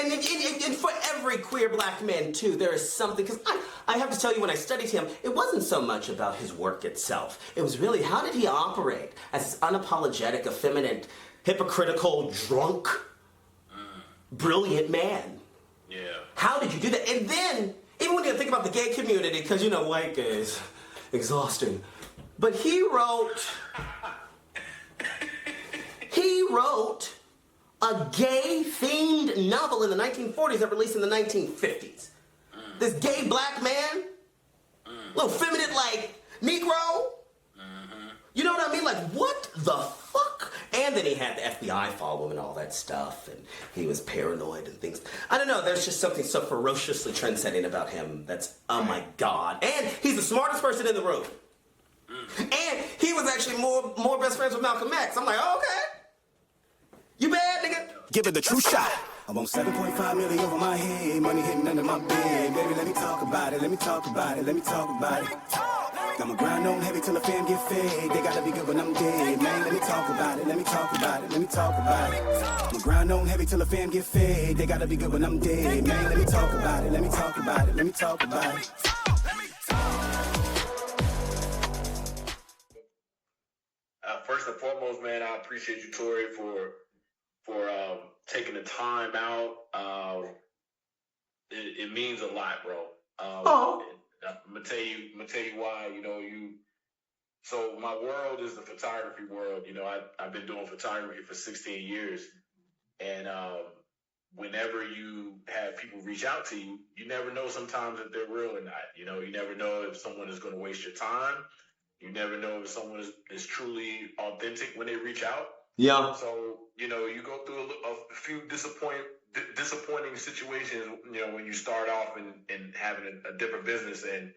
And for every queer black man, too, there is something, because I have to tell you, when I studied him, it wasn't so much about his work itself. It was really, how did he operate as this unapologetic, effeminate, hypocritical, drunk, brilliant man? Yeah. How did you do that? And then, even when you think about the gay community, because, white gays, exhausting. But he wrote a gay-themed novel in the 1940s that released in the 1950s. This gay black man, little feminine, like, Negro. You know what I mean? Like, what the fuck? And then he had the FBI follow him and all that stuff, and he was paranoid and things. I don't know, there's just something so ferociously transcending about him that's, oh my God. And he's the smartest person in the room. And he was actually more best friends with Malcolm X. I'm like, oh, okay. You bad, nigga? Give it the true shot. I want 7.5 million over my head, money hitting under my bed. Baby, let me talk about it, let me talk about it, let me talk about it. I'ma grind on heavy till the fam get fed. They gotta be good when I'm dead, man. Let me talk about it, let me talk about it, let me talk about it. I'ma grind on heavy till the fam get fed. They gotta be good when I'm dead, man. Let me talk about it, let me talk about it, let me talk about it. First and foremost, man, I appreciate you, Tory, for taking the time out. It means a lot, bro. I'm gonna tell you why. So my world is the photography world. I've been doing photography for 16 years, and whenever you have people reach out to you, you never know sometimes if they're real or not. You never know if someone is going to waste your time. You never know if someone is truly authentic when they reach out. Yeah. So, you go through a few disappointing situations, when you start off and having a different business. And,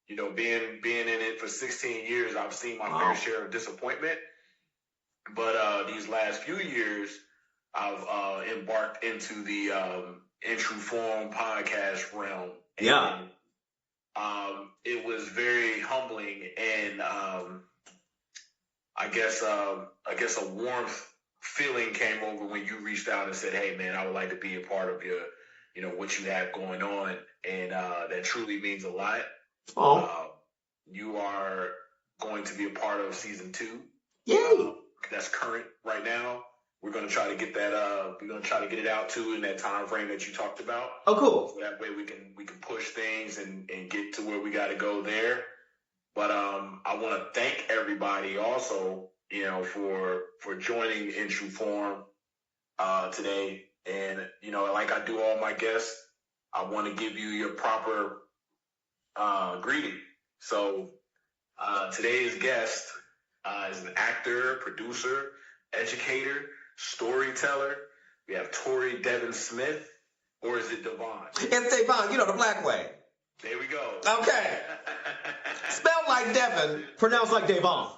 being in it for 16 years, I've seen my fair share of disappointment. But these last few years, I've embarked into the In True Form podcast realm. And, yeah. It was very humbling, and I guess a warmth feeling came over when you reached out and said, "Hey, man, I would like to be a part of your, what you have going on," and that truly means a lot. You are going to be a part of season 2. Yay! That's current right now. We're going to try to get that. We're going to try to get it out too in that time frame that you talked about. Oh, cool. So that way we can push things and get to where we got to go there. But I want to thank everybody also, for joining In True Form today. And like I do all my guests, I want to give you your proper greeting. So today's guest is an actor, producer, educator, storyteller. We have Tory Devon Smith, or is it Devon? It's Devon, the black way. There we go. Okay. Spelled like Devon, pronounced like Devon.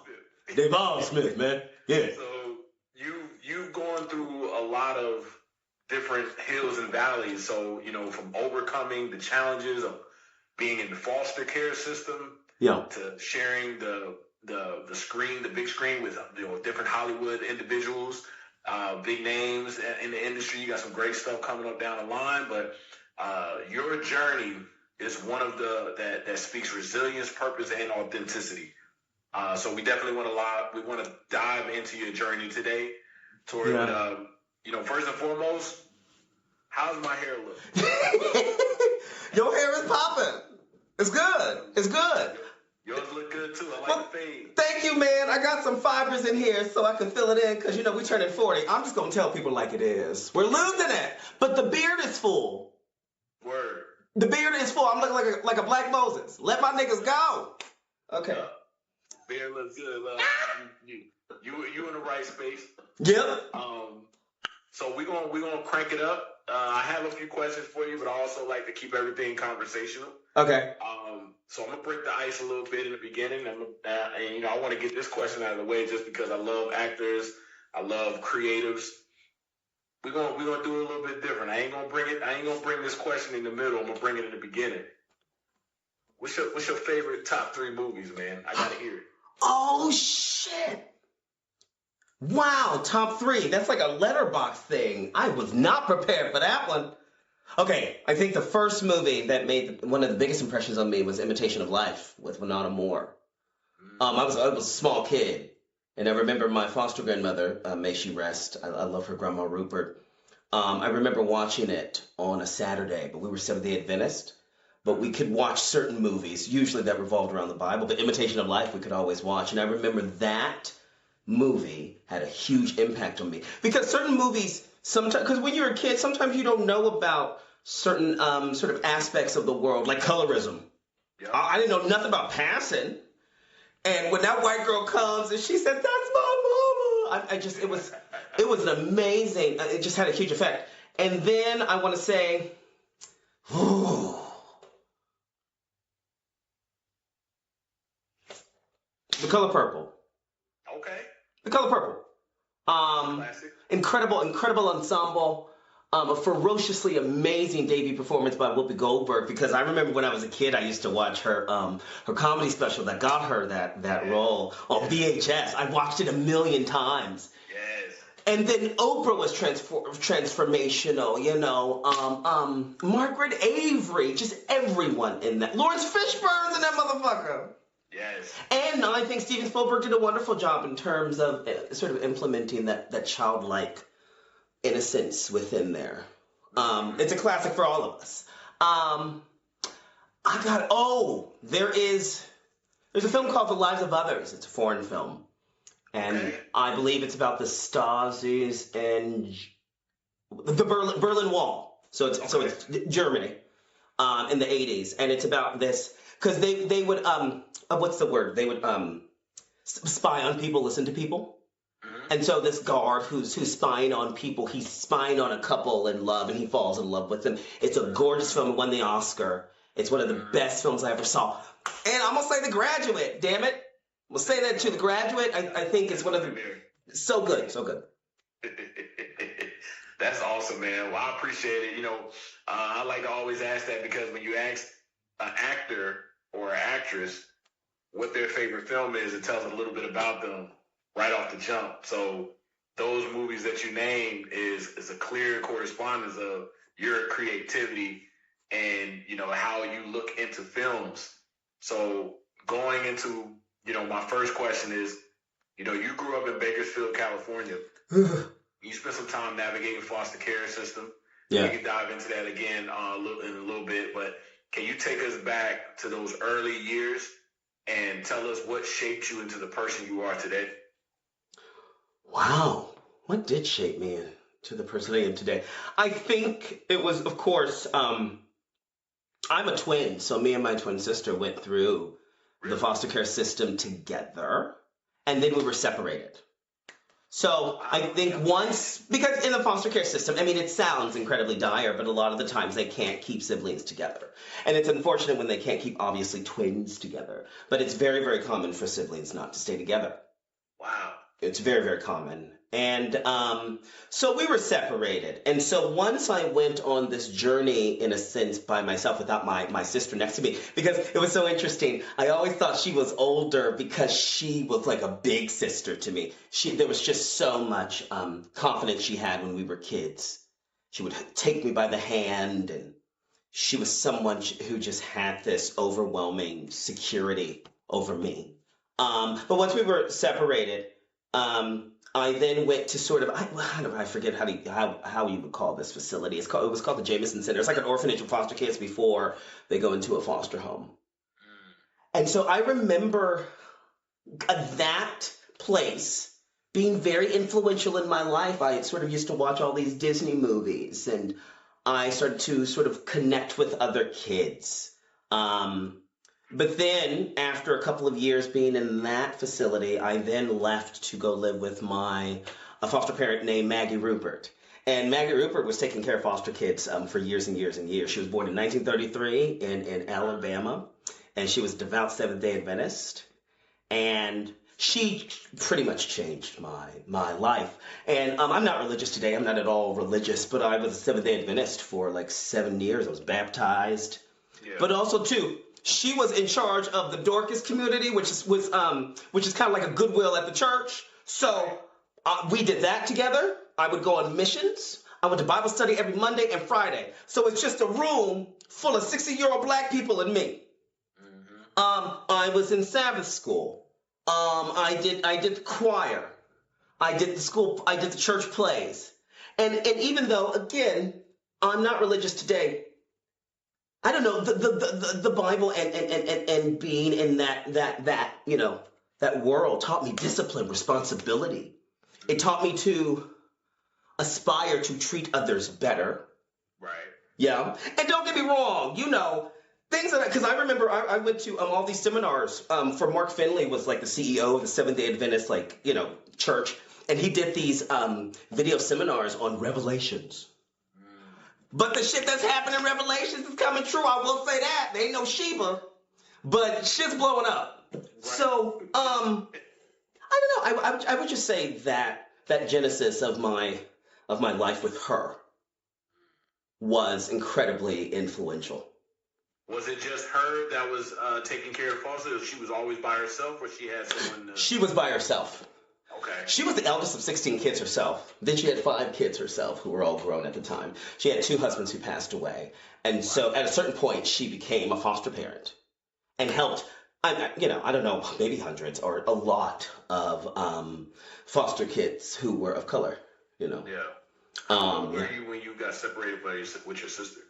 Devon Smith, man. Yeah. So you've gone through a lot of different hills and valleys. So, from overcoming the challenges of being in the foster care system, to sharing the screen, the big screen with different Hollywood individuals, big names in the industry. You got some great stuff coming up down the line, but your journey is one of that speaks resilience, purpose, and authenticity. So we definitely want to dive into your journey today, Tory. Yeah. But first and foremost, how's my hair look? Your hair is popping. It's good. It's good. Yours look good too. I like the fade. Thank you, man. I got some fibers in here so I can fill it in because, we turning 40. I'm just going to tell people like it is. We're losing it. But the beard is full. Word. The beard is full. I'm looking like a black Moses. Let my niggas go. Okay. Beard looks good. You in the right space. Yep. So we're gonna crank it up. I have a few questions for you, but I also like to keep everything conversational. Okay. So I'm gonna break the ice a little bit in the beginning. I want to get this question out of the way just because I love actors, I love creatives. We're gonna do it a little bit different. I ain't gonna bring this question in the middle. I'm gonna bring it in the beginning. What's your favorite top 3 movies, man? I gotta hear it. Oh shit! Wow, top 3. That's like a letterbox thing. I was not prepared for that one. Okay, I think the first movie that made one of the biggest impressions on me was Imitation of Life with Winona Moore. I was a small kid, and I remember my foster grandmother, may she rest. I love her, Grandma Rupert. I remember watching it on a Saturday, but we were Seventh-day Adventist. But we could watch certain movies, usually that revolved around the Bible. But Imitation of Life, we could always watch. And I remember that movie had a huge impact on me. Because certain movies, sometimes, because when you're a kid, sometimes you don't know about certain sort of aspects of the world, like colorism. Yep. I didn't know nothing about passing. And when that white girl comes and she said, "That's my mama," it was an amazing, it just had a huge effect. And then I want to say, The Color Purple. Okay. The Color Purple. Classic. Incredible ensemble. A ferociously amazing debut performance by Whoopi Goldberg, because I remember when I was a kid, I used to watch her comedy special that got her that role on VHS. I watched it a million times. Yes. And then Oprah was transformational, you know. Margaret Avery, just everyone in that. Lawrence Fishburne's in that motherfucker. Yes. And I think Steven Spielberg did a wonderful job in terms of sort of implementing that childlike innocence within there. It's a classic for all of us. There's a film called The Lives of Others. It's a foreign film. And I believe it's about the Stasis and the Berlin Wall. So it's Germany in the 80s. And it's about this, because they would, what's the word? They would spy on people, listen to people. And so this guard who's spying on people, he's spying on a couple in love, and he falls in love with them. It's a gorgeous film. It won the Oscar. It's one of the best films I ever saw. And I'm going to say The Graduate, damn it. We'll say that to The Graduate. I think it's one of the... So good. That's awesome, man. Well, I appreciate it. You know, I like to always ask that, because when you ask an actor or an actress what their favorite film is, it tells a little bit about them right off the jump. So those movies that you named is a clear correspondence of your creativity and, you know, how you look into films. So going into, you know, my first question is, you know, you grew up in Bakersfield, California. You spent some time navigating foster care system. Yeah. We can dive into that again in a little bit, but can you take us back to those early years and tell us what shaped you into the person you are today? Wow. What did shape me into the person I am today? I think it was, of course, I'm a twin, so me and my twin sister went through the foster care system together, and then we were separated. So I think once, because in the foster care system, I mean, it sounds incredibly dire, but a lot of the times they can't keep siblings together. And it's unfortunate when they can't keep, obviously, twins together. But it's very, very common for siblings not to stay together. Wow. It's very, very common. And so we were separated. And so once I went on this journey, in a sense, by myself without my sister next to me, because it was so interesting. I always thought she was older because she was like a big sister to me. There was just so much confidence she had when we were kids. She would take me by the hand, and she was someone who just had this overwhelming security over me. But once we were separated, I then went to sort of, I forget how you would call this facility. It was called the Jameson Center. It's like an orphanage for foster kids before they go into a foster home. And so I remember that place being very influential in my life. I sort of used to watch all these Disney movies, and I started to sort of connect with other kids. But then, after a couple of years being in that facility, I then left to go live with a foster parent named Maggie Rupert. And Maggie Rupert was taking care of foster kids for years and years and years. She was born in 1933 in Alabama, and she was a devout Seventh-day Adventist. And she pretty much changed my life. And I'm not religious today. I'm not at all religious, but I was a Seventh-day Adventist for like 7 years. I was baptized. Yeah. But also, too, she was in charge of the Dorcas community, which is kind of like a Goodwill at the church. So we did that together. I would go on missions. I went to Bible study every Monday and Friday. So it's just a room full of 60-year-old black people and me. I was in Sabbath school. I did the choir. I did the church plays. And even though, again, I'm not religious today, I don't know, the Bible and being in that world taught me discipline, responsibility. It taught me to aspire to treat others better. Right. Yeah. And don't get me wrong, things that, because I remember I went to all these seminars for Mark Finley was like the CEO of the Seventh-day Adventist, church. And he did these video seminars on Revelations. But the shit that's happening in Revelations is coming true. I will say that. They ain't no Sheba, but shit's blowing up. Right. So, I don't know. I would just say that genesis of my life with her was incredibly influential. Was it just her that was taking care of Foster, or she was always by herself, or she had someone? She was by herself. Okay. She was the eldest of 16 kids herself. Then she had 5 kids herself who were all grown at the time. She had 2 husbands who passed away. And so at a certain point, she became a foster parent and helped, I don't know, maybe hundreds or a lot of foster kids who were of color, Yeah. Where were you when you got separated with your sister?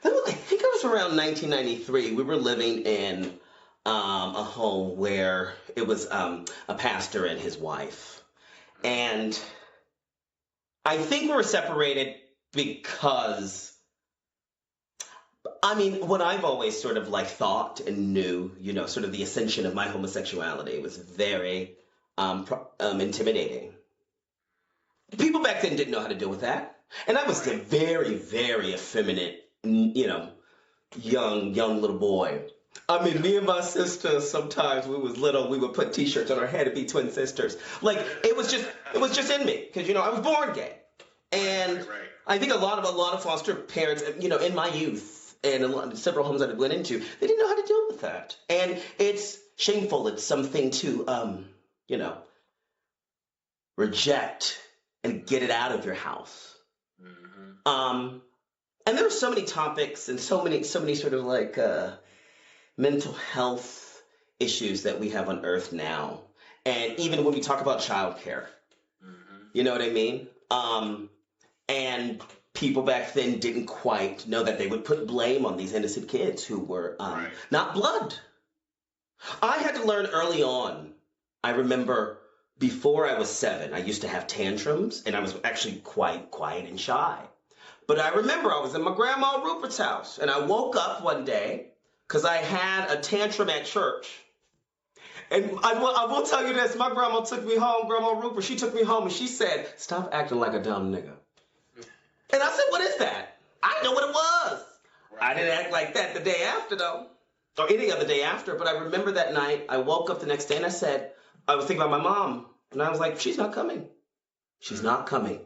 I think it was around 1993. We were living in a home where it was a pastor and his wife. And I think we were separated because, what I've always sort of thought and knew, sort of the ascension of my homosexuality was very intimidating. People back then didn't know how to deal with that. And I was a very, very effeminate, young little boy. Me and my sister, sometimes we was little, we would put t-shirts on our head and be twin sisters. It was just in me, because, I was born gay. And right. I think a lot of foster parents, in my youth, and several homes that I went into, they didn't know how to deal with that. And it's shameful. It's something to, reject and get it out of your house. Mm-hmm. And there were so many topics and so many sort of mental health issues that we have on Earth now. And even when we talk about childcare, you know what I mean? And people back then didn't quite know that they would put blame on these innocent kids who were not blood. I had to learn early on. I remember before I was 7, I used to have tantrums, and I was actually quite quiet and shy. But I remember I was in my grandma Rupert's house, and I woke up one day because I had a tantrum at church. And I will tell you this, my grandma took me home, Grandma Rupert, she took me home and she said, "Stop acting like a dumb nigga." And I said, "What is that?" I didn't know what it was. Right. I didn't act like that the day after though, or any other day after, but I remember that night, I woke up the next day and I was thinking about my mom, and I was like, she's not coming. She's not coming.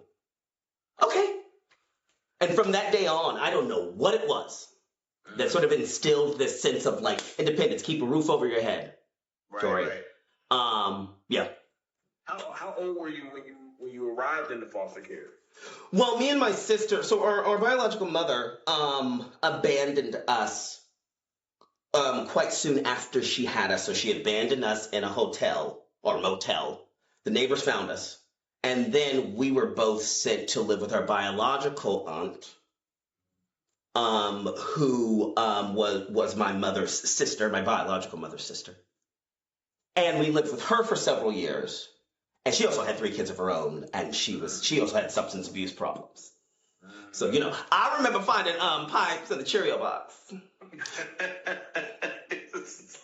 Okay. And from that day on, I don't know what it was that sort of instilled this sense of independence, keep a roof over your head. Right, right. Yeah. How old were you when you arrived in the foster care? Well, me and my sister, so our biological mother abandoned us quite soon after she had us. So she abandoned us in a hotel or motel. The neighbors found us. And then we were both sent to live with our biological aunt, who was my mother's sister, my biological mother's sister. And we lived with her for several years. And she also had 3 kids of her own, and she also had substance abuse problems. So, I remember finding pipes in the Cheerio box.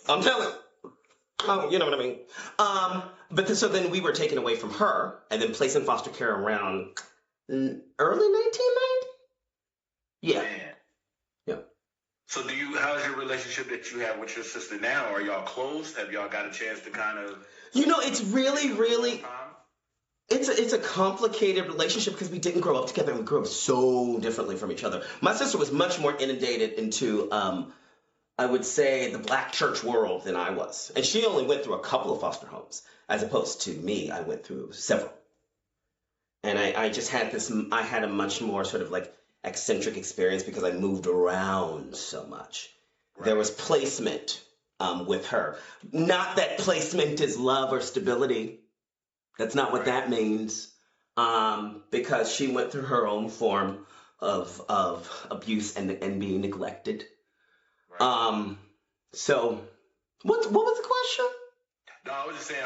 I'm telling you. You know what I mean? So then we were taken away from her and then placed in foster care around early 1990? Yeah. Man. Yeah. So how's your relationship that you have with your sister now? Are y'all close? Have y'all got a chance to kind of... it's really, really... It's a complicated relationship because we didn't grow up together and we grew up so differently from each other. My sister was much more inundated into, I would say, the black church world than I was. And she only went through a couple of foster homes, as opposed to me, I went through several. And I just had I had a much more sort of like eccentric experience because I moved around so much. Right. There was placement with her. Not that placement is love or stability. That's not what that means. Because she went through her own form of abuse and being neglected. Right. So what was the question? No, I was just saying,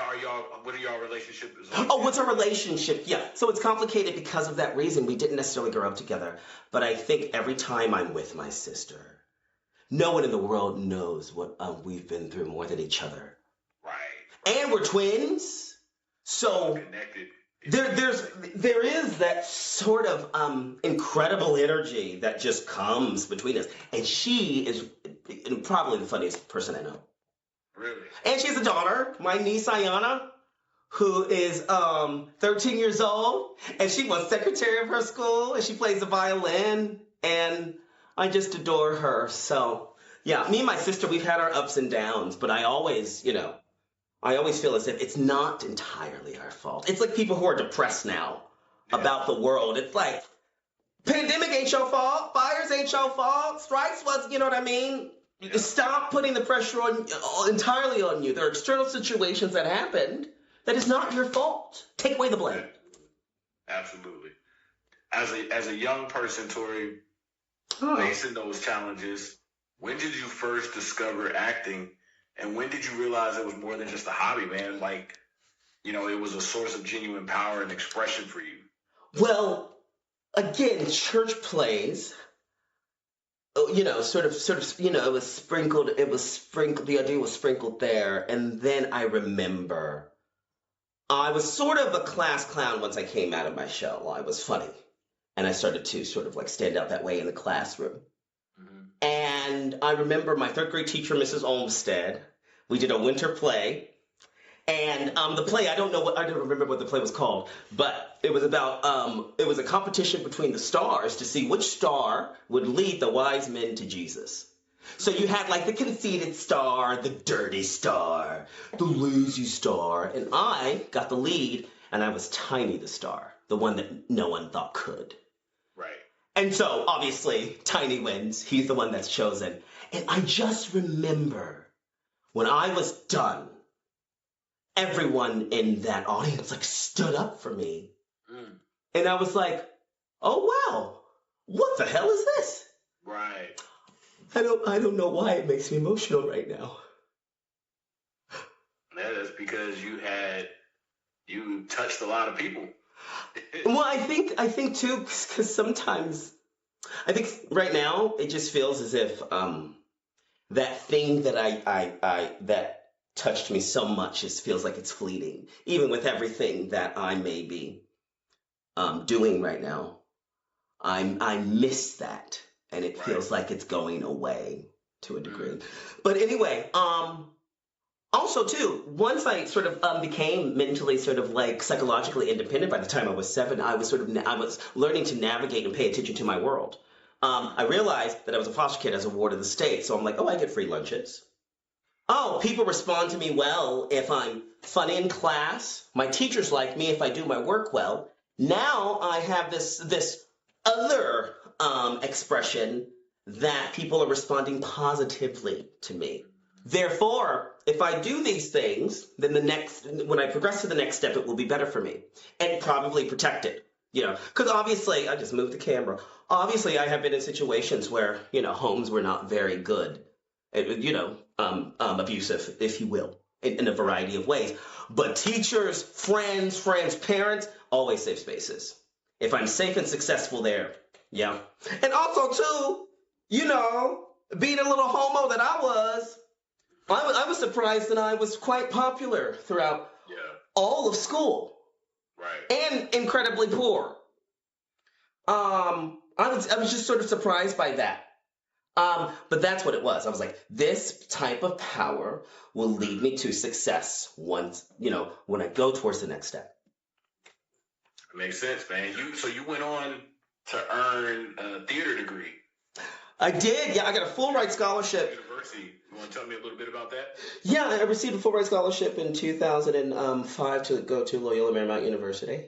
what are y'all relationship is like? Oh, what's our relationship? Yeah. So it's complicated because of that reason. We didn't necessarily grow up together. But I think every time I'm with my sister, no one in the world knows what we've been through more than each other. Right. And we're twins. So connected. There is that sort of incredible energy that just comes between us. And she is probably the funniest person I know. Really? And she has a daughter, my niece Ayana, who is 13 years old, and she was secretary of her school, and she plays the violin, and I just adore her. So, yeah, me and my sister, we've had our ups and downs, but I always feel as if it's not entirely our fault. It's like people who are depressed now about the world. It's like, pandemic ain't your fault, fires ain't your fault, strikes was, you know what I mean? Stop putting the pressure entirely on you. There are external situations that happened that is not your fault. Take away the blame. Absolutely. As a young person, Tory, facing those challenges, when did you first discover acting, and when did you realize it was more than just a hobby, man? Like, it was a source of genuine power and expression for you. Well, again, church plays. It was sprinkled, the idea was sprinkled there. And then I remember I was sort of a class clown once I came out of my shell. I was funny. And I started to sort of like stand out that way in the classroom. Mm-hmm. And I remember my third grade teacher, Mrs. Olmstead, we did a winter play. And the play, I don't remember what the play was called, but it was about, it was a competition between the stars to see which star would lead the wise men to Jesus. So you had like the conceited star, the dirty star, the lazy star, and I got the lead, and I was Tiny the star, the one that no one thought could. Right. And so, obviously, Tiny wins. He's the one that's chosen. And I just remember when I was done, everyone in that audience like stood up for me. And I was like, oh wow, what the hell is this? Right. I don't know why it makes me emotional right now. That's because you touched a lot of people. Well, I think too, because sometimes I think right now it just feels as if that thing that I that touched me so much, it feels like it's fleeting. Even with everything that I may be doing right now, I miss that, and it feels like it's going away to a degree. But anyway, also too, once I sort of became mentally sort of like psychologically independent by the time I was 7, I was learning to navigate and pay attention to my world. I realized that I was a foster kid as a ward of the state, so I'm like, I get free lunches. Oh, people respond to me well if I'm funny in class. My teachers like me if I do my work well. Now I have this other expression that people are responding positively to me. Therefore, if I do these things, then when I progress to the next step, it will be better for me and probably protected. Because obviously, I just moved the camera. Obviously, I have been in situations where, homes were not very good. Abusive, if you will, in a variety of ways. But teachers, friends, parents, always safe spaces. If I'm safe and successful there, yeah. And also, too, being a little homo that I was surprised that I was quite popular throughout all of school. Right. And incredibly poor. I was just sort of surprised by that. But that's what it was. I was like, this type of power will lead me to success once, when I go towards the next step. It makes sense, man. So you went on to earn a theater degree. I did. Yeah, I got a full ride scholarship. University. You want to tell me a little bit about that? Yeah, I received a full ride scholarship in 2005 to go to Loyola Marymount University.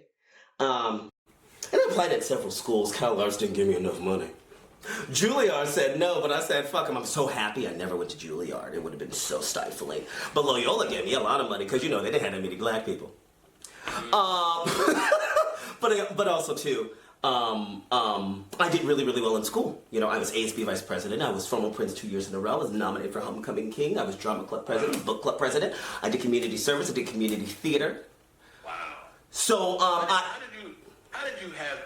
applied at several schools. CalArts didn't give me enough money. Juilliard said no, but I said, fuck him. I'm so happy I never went to Juilliard. It would have been so stifling. But Loyola gave me a lot of money because, they didn't have that many black people. But also, too, I did really, really well in school. I was ASB vice president. I was formal prince 2 years in a row. I was nominated for Homecoming King. I was drama club president, book club president. I did community service. I did community theater. Wow. So, how did you have...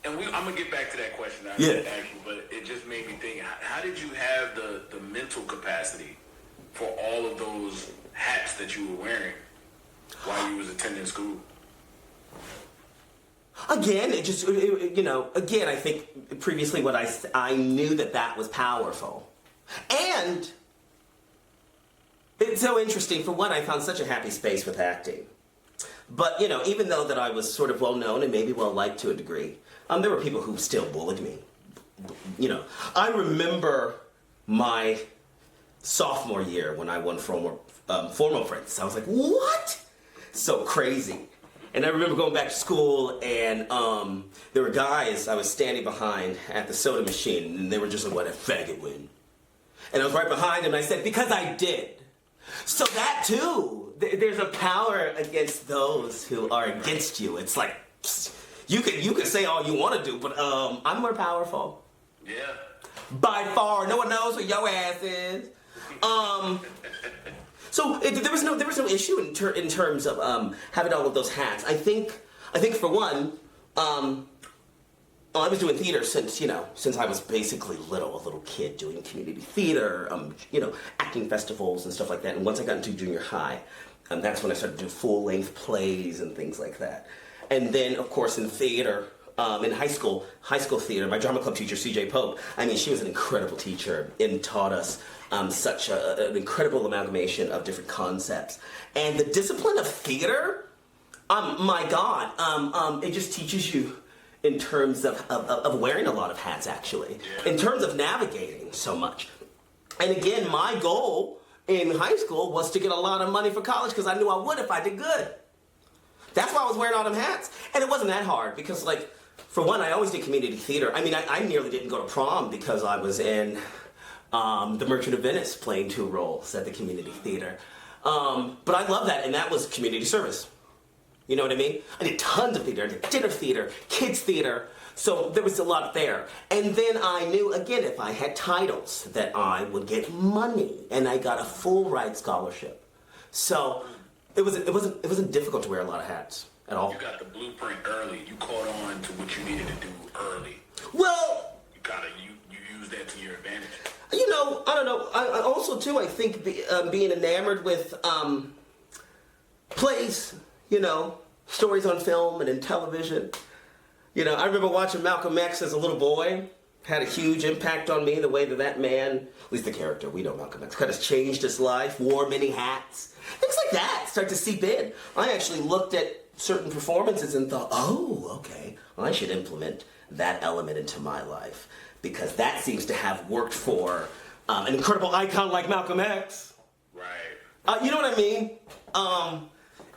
And I'm going to get back to that question I asked you, but it just made me think, how did you have the mental capacity for all of those hats that you were wearing while you was attending school? Again, again, I think previously what I knew that was powerful. And it's so interesting. For one, I found such a happy space with acting. But, even though that I was sort of well-known and maybe well-liked to a degree, there were people who still bullied me. I remember my sophomore year when I won formal prince. I was like, what? So crazy. And I remember going back to school, and there were guys I was standing behind at the soda machine, and they were just like, what a faggot win. And I was right behind them, and I said, because I did. So that, too, there's a power against those who are against you. It's like, you can say all you want to do, but I'm more powerful. Yeah. By far. No one knows what your ass is. So there was no issue in terms of having all of those hats. I think for one, I was doing theater since I was basically a little kid doing community theater, acting festivals and stuff like that. And once I got into junior high, that's when I started doing full-length plays and things like that. And then, of course, in theater, in high school theater, my drama club teacher, C.J. Pope, she was an incredible teacher and taught us such an incredible amalgamation of different concepts. And the discipline of theater, my God, it just teaches you in terms of wearing a lot of hats, actually, in terms of navigating so much. And again, my goal in high school was to get a lot of money for college because I knew I would if I did good. That's why I was wearing all them hats. And it wasn't that hard because, for one, I always did community theater. I nearly didn't go to prom because I was in The Merchant of Venice playing 2 roles at the community theater. But I love that, and that was community service. You know what I mean? I did tons of theater. I did dinner theater, kids theater. So there was a lot there. And then I knew, again, if I had titles, that I would get money. And I got a full ride scholarship. So it wasn't difficult to wear a lot of hats at all. You got the blueprint early. You caught on to what you needed to do early. Well, you use that to your advantage. I don't know. I also, too, I think being enamored with plays, stories on film and in television. I remember watching Malcolm X as a little boy. Had a huge impact on me, the way that man, at least the character, we know Malcolm X, kind of changed his life, wore many hats. Things like that start to seep in. I actually looked at certain performances and thought, oh, okay, I should implement that element into my life. Because that seems to have worked for an incredible icon like Malcolm X. Right. You know what I mean?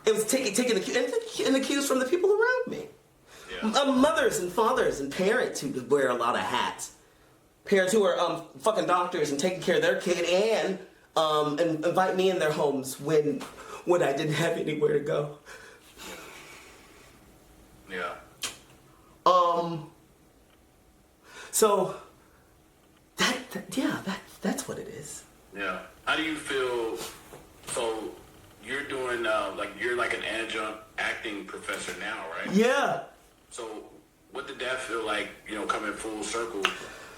It was taking the cues from the people around me. Yeah. Mothers and fathers and parents who wear a lot of hats. Parents who are fucking doctors and taking care of their kid and invite me in their homes when I didn't have anywhere to go. Yeah. So that's what it is. Yeah. How do you feel? So you're doing you're like an adjunct acting professor now, right? Yeah. So what did that feel like? Coming full circle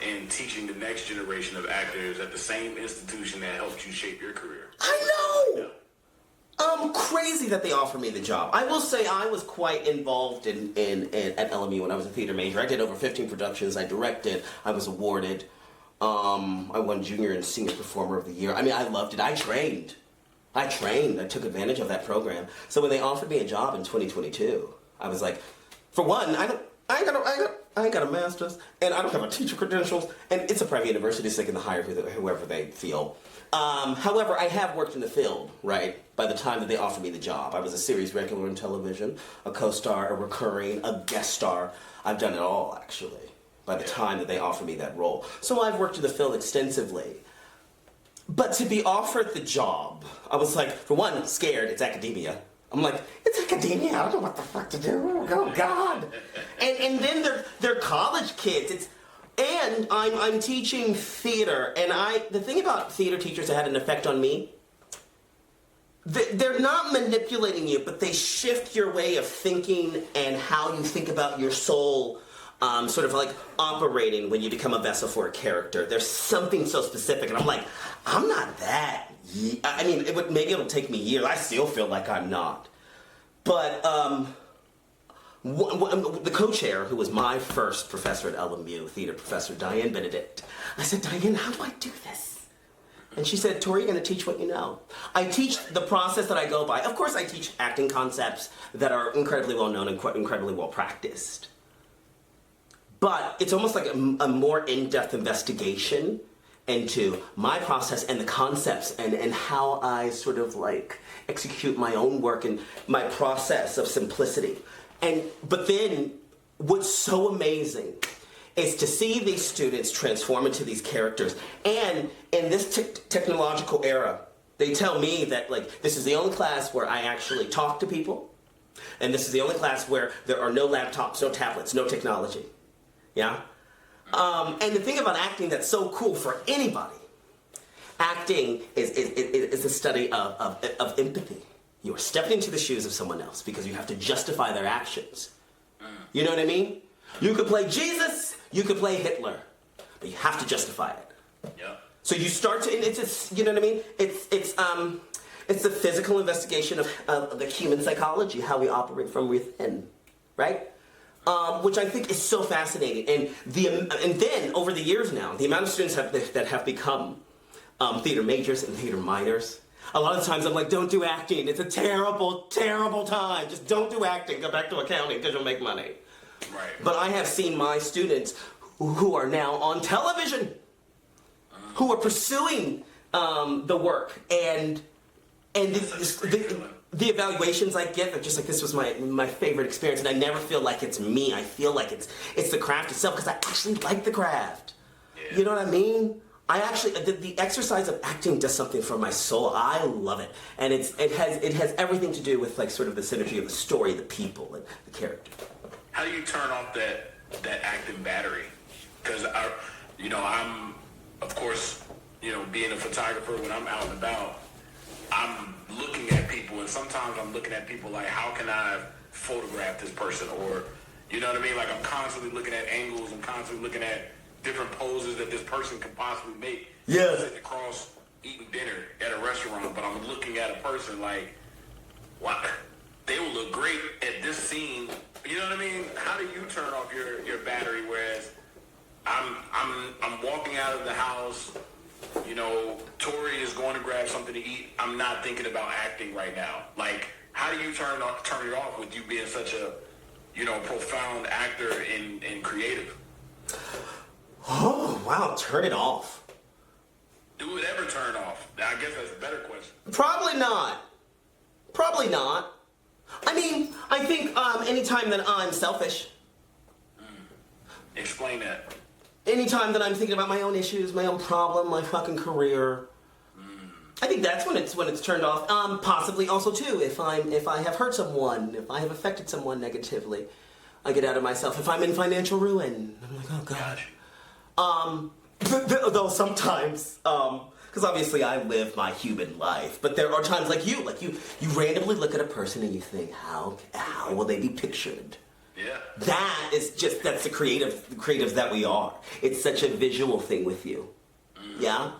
and teaching the next generation of actors at the same institution that helped you shape your career. I know. Crazy that they offered me the job. I will say I was quite involved at LMU when I was a theater major. I did over 15 productions. I directed. I was awarded. I won Junior and Senior Performer of the Year. I loved it. I trained. I took advantage of that program. So when they offered me a job in 2022, I was like, for one, I ain't got I ain't got a master's, and I don't have a teacher credentials, and it's a private university, so they can hire whoever they feel. However, I have worked in the field, right, by the time that they offered me the job. I was a series regular in television, a co-star, a recurring, a guest star. I've done it all, actually, by the time that they offered me that role. So I've worked in the field extensively. But to be offered the job, I was like, for one, scared. It's academia. I'm like, it's academia. I don't know what the fuck to do. Oh, God. And then they're college kids. And I'm teaching theater. And the thing about theater teachers that had an effect on me, they're not manipulating you, but they shift your way of thinking and how you think about your soul, sort of like operating when you become a vessel for a character. There's something so specific. And I'm like, I'm not that. I mean, maybe it'll take me years. I still feel like I'm not. But the co-chair, who was my first professor at LMU, theater professor, Diane Benedict, I said, Diane, how do I do this? And she said, Tori, you're going to teach what you know. I teach the process that I go by. Of course, I teach acting concepts that are incredibly well known and incredibly well practiced. But it's almost like a more in-depth investigation into my process and the concepts and how I sort of like execute my own work and my process of simplicity. But then what's so amazing is to see these students transform into these characters. And in this technological era, they tell me that like this is the only class where I actually talk to people, and this is the only class where there are no laptops, no tablets, no technology. Yeah? And the thing about acting that's so cool for anybody, acting is a study of empathy. You are stepping into the shoes of someone else because you have to justify their actions. You know what I mean? You could play Jesus, you could play Hitler, but you have to justify it. Yeah. So you start to, and it's you know what I mean? It's the physical investigation of the human psychology, how we operate from within, right? Which I think is so fascinating. And then, over the years now, the amount of students that have become theater majors and theater minors, a lot of times I'm like, don't do acting. It's a terrible, terrible time. Just don't do acting. Go back to accounting because you'll make money. Right. But I have seen my students who are now on television, who are pursuing the work. And the evaluations I get are just like, this was my favorite experience, and I never feel like it's me. I feel like it's the craft itself, because I actually like the craft. Yeah. You know what I mean? I actually, the exercise of acting does something for my soul. I love it. And it has everything to do with like sort of the synergy of the story, the people, and the character. How do you turn off that acting battery? Because I'm, of course, being a photographer, when I'm out and about, I'm looking at people, and sometimes I'm looking at people like, how can I photograph this person? Or, you know what I mean? Like, I'm constantly looking at angles, I'm constantly looking at different poses that this person could possibly make. Yeah. I'm sitting across eating dinner at a restaurant, but I'm looking at a person like, wow, they will look great at this scene. You know what I mean? How do you turn off your battery? Whereas I'm walking out of the house, Tori is going to grab something to eat. I'm not thinking about acting right now. Like, how do you turn it off with you being such a, profound actor and creative? Oh, wow, turn it off. Do it ever turn off? I guess that's a better question. Probably not. I mean, I think anytime that I'm selfish. Explain that. Anytime that I'm thinking about my own issues, my own problem, my fucking career, I think that's when it's turned off. Possibly also too, if I have hurt someone, if I have affected someone negatively, I get out of myself. If I'm in financial ruin, I'm like, oh God. Though sometimes, because obviously I live my human life, but there are times like you randomly look at a person and you think, how will they be pictured? Yeah. That's the creatives that we are. It's such a visual thing with you. Yeah?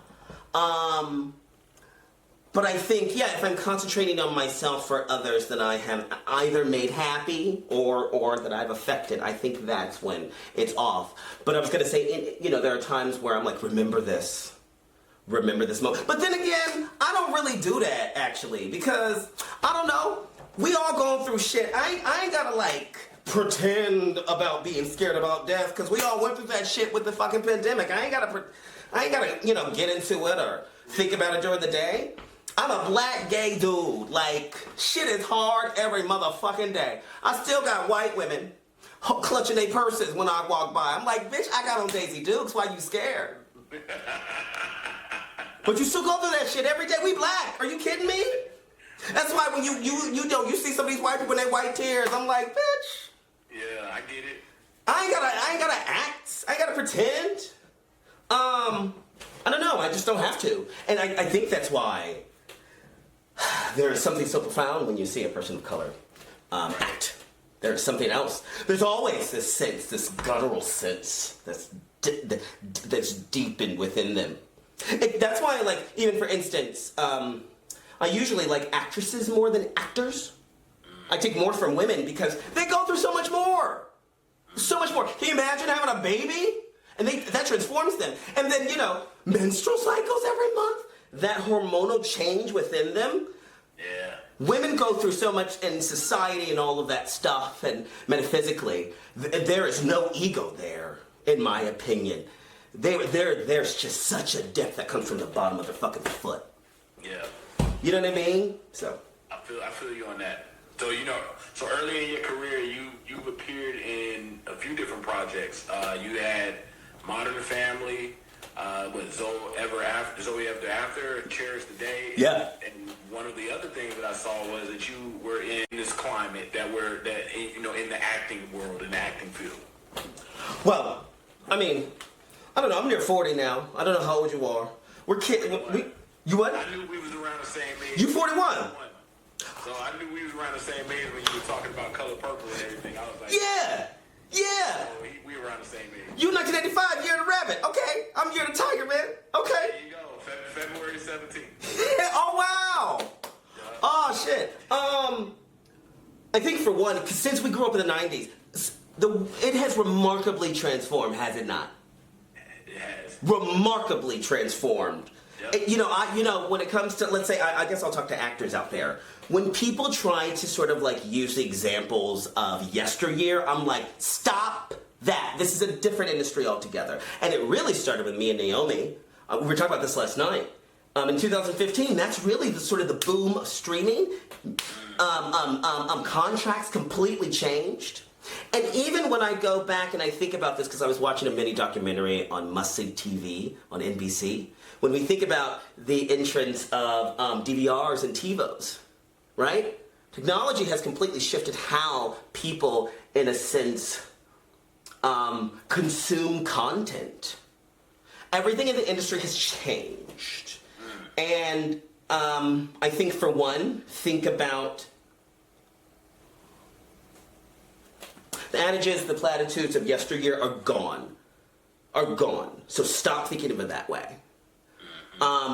But I think, if I'm concentrating on myself for others that I have either made happy or that I've affected, I think that's when it's off. But I was going to say, there are times where I'm like, remember this moment. But then again, I don't really do that, actually, because, I don't know, we all going through shit. I ain't got to, pretend about being scared about death, because we all went through that shit with the fucking pandemic. I ain't gotta, get into it or think about it during the day. I'm a black gay dude. Like, shit is hard every motherfucking day. I still got white women clutching their purses when I walk by. I'm like, bitch, I got on Daisy Dukes. Why you scared? But you still go through that shit every day. We black. Are you kidding me? That's why when you see some of these white people in their white tears, I'm like, bitch. Yeah, I get it. I ain't gotta act. I ain't gotta pretend. I don't know. I just don't have to. And I think that's why there is something so profound when you see a person of color act. There's something else. There's always this sense, this guttural sense that's deepened within them. That's why, like, even for instance, I usually like actresses more than actors. I take more from women because they go through so much more. So much more. Can you imagine having a baby? And that transforms them. And then, menstrual cycles every month. That hormonal change within them. Yeah. Women go through so much in society and all of that stuff, and metaphysically, there is no ego there, in my opinion. There's just such a depth that comes from the bottom of their fucking foot. Yeah. You know what I mean? So I feel you on that. So so early in your career, you've appeared in a few different projects. You had Modern Family, with Zoe Ever After, Cherish the Day. Yeah. And one of the other things that I saw was that you were in this climate in the acting world, in the acting field. Well, I mean, I don't know. I'm near 40 now. I don't know how old you are. We're kids. You what? I knew we was around the same age. You 41? So I knew we was around the same age when you were talking about Color Purple and everything. I was like, yeah. So we were around the same age. You 1985, Year of the Rabbit. Okay. I'm Year of the Tiger, man. Okay. There you go. February 17th. Yeah. Oh, wow. Yeah. Oh, shit. I think for one, since we grew up in the 90s, it has remarkably transformed, has it not? It has. Remarkably transformed. Yep. When it comes to, let's say, I guess I'll talk to actors out there. When people try to sort of like use the examples of yesteryear, I'm like, stop that. This is a different industry altogether. And it really started with me and Naomi. We were talking about this last night. In 2015, that's really the boom of streaming. Contracts completely changed. And even when I go back and I think about this, because I was watching a mini documentary on Must See TV on NBC, when we think about the entrance of DVRs and TiVos, right? Technology has completely shifted how people, in a sense, consume content. Everything in the industry has changed. And I think, for one, think about the adages, the platitudes of yesteryear are gone. So stop thinking of it that way.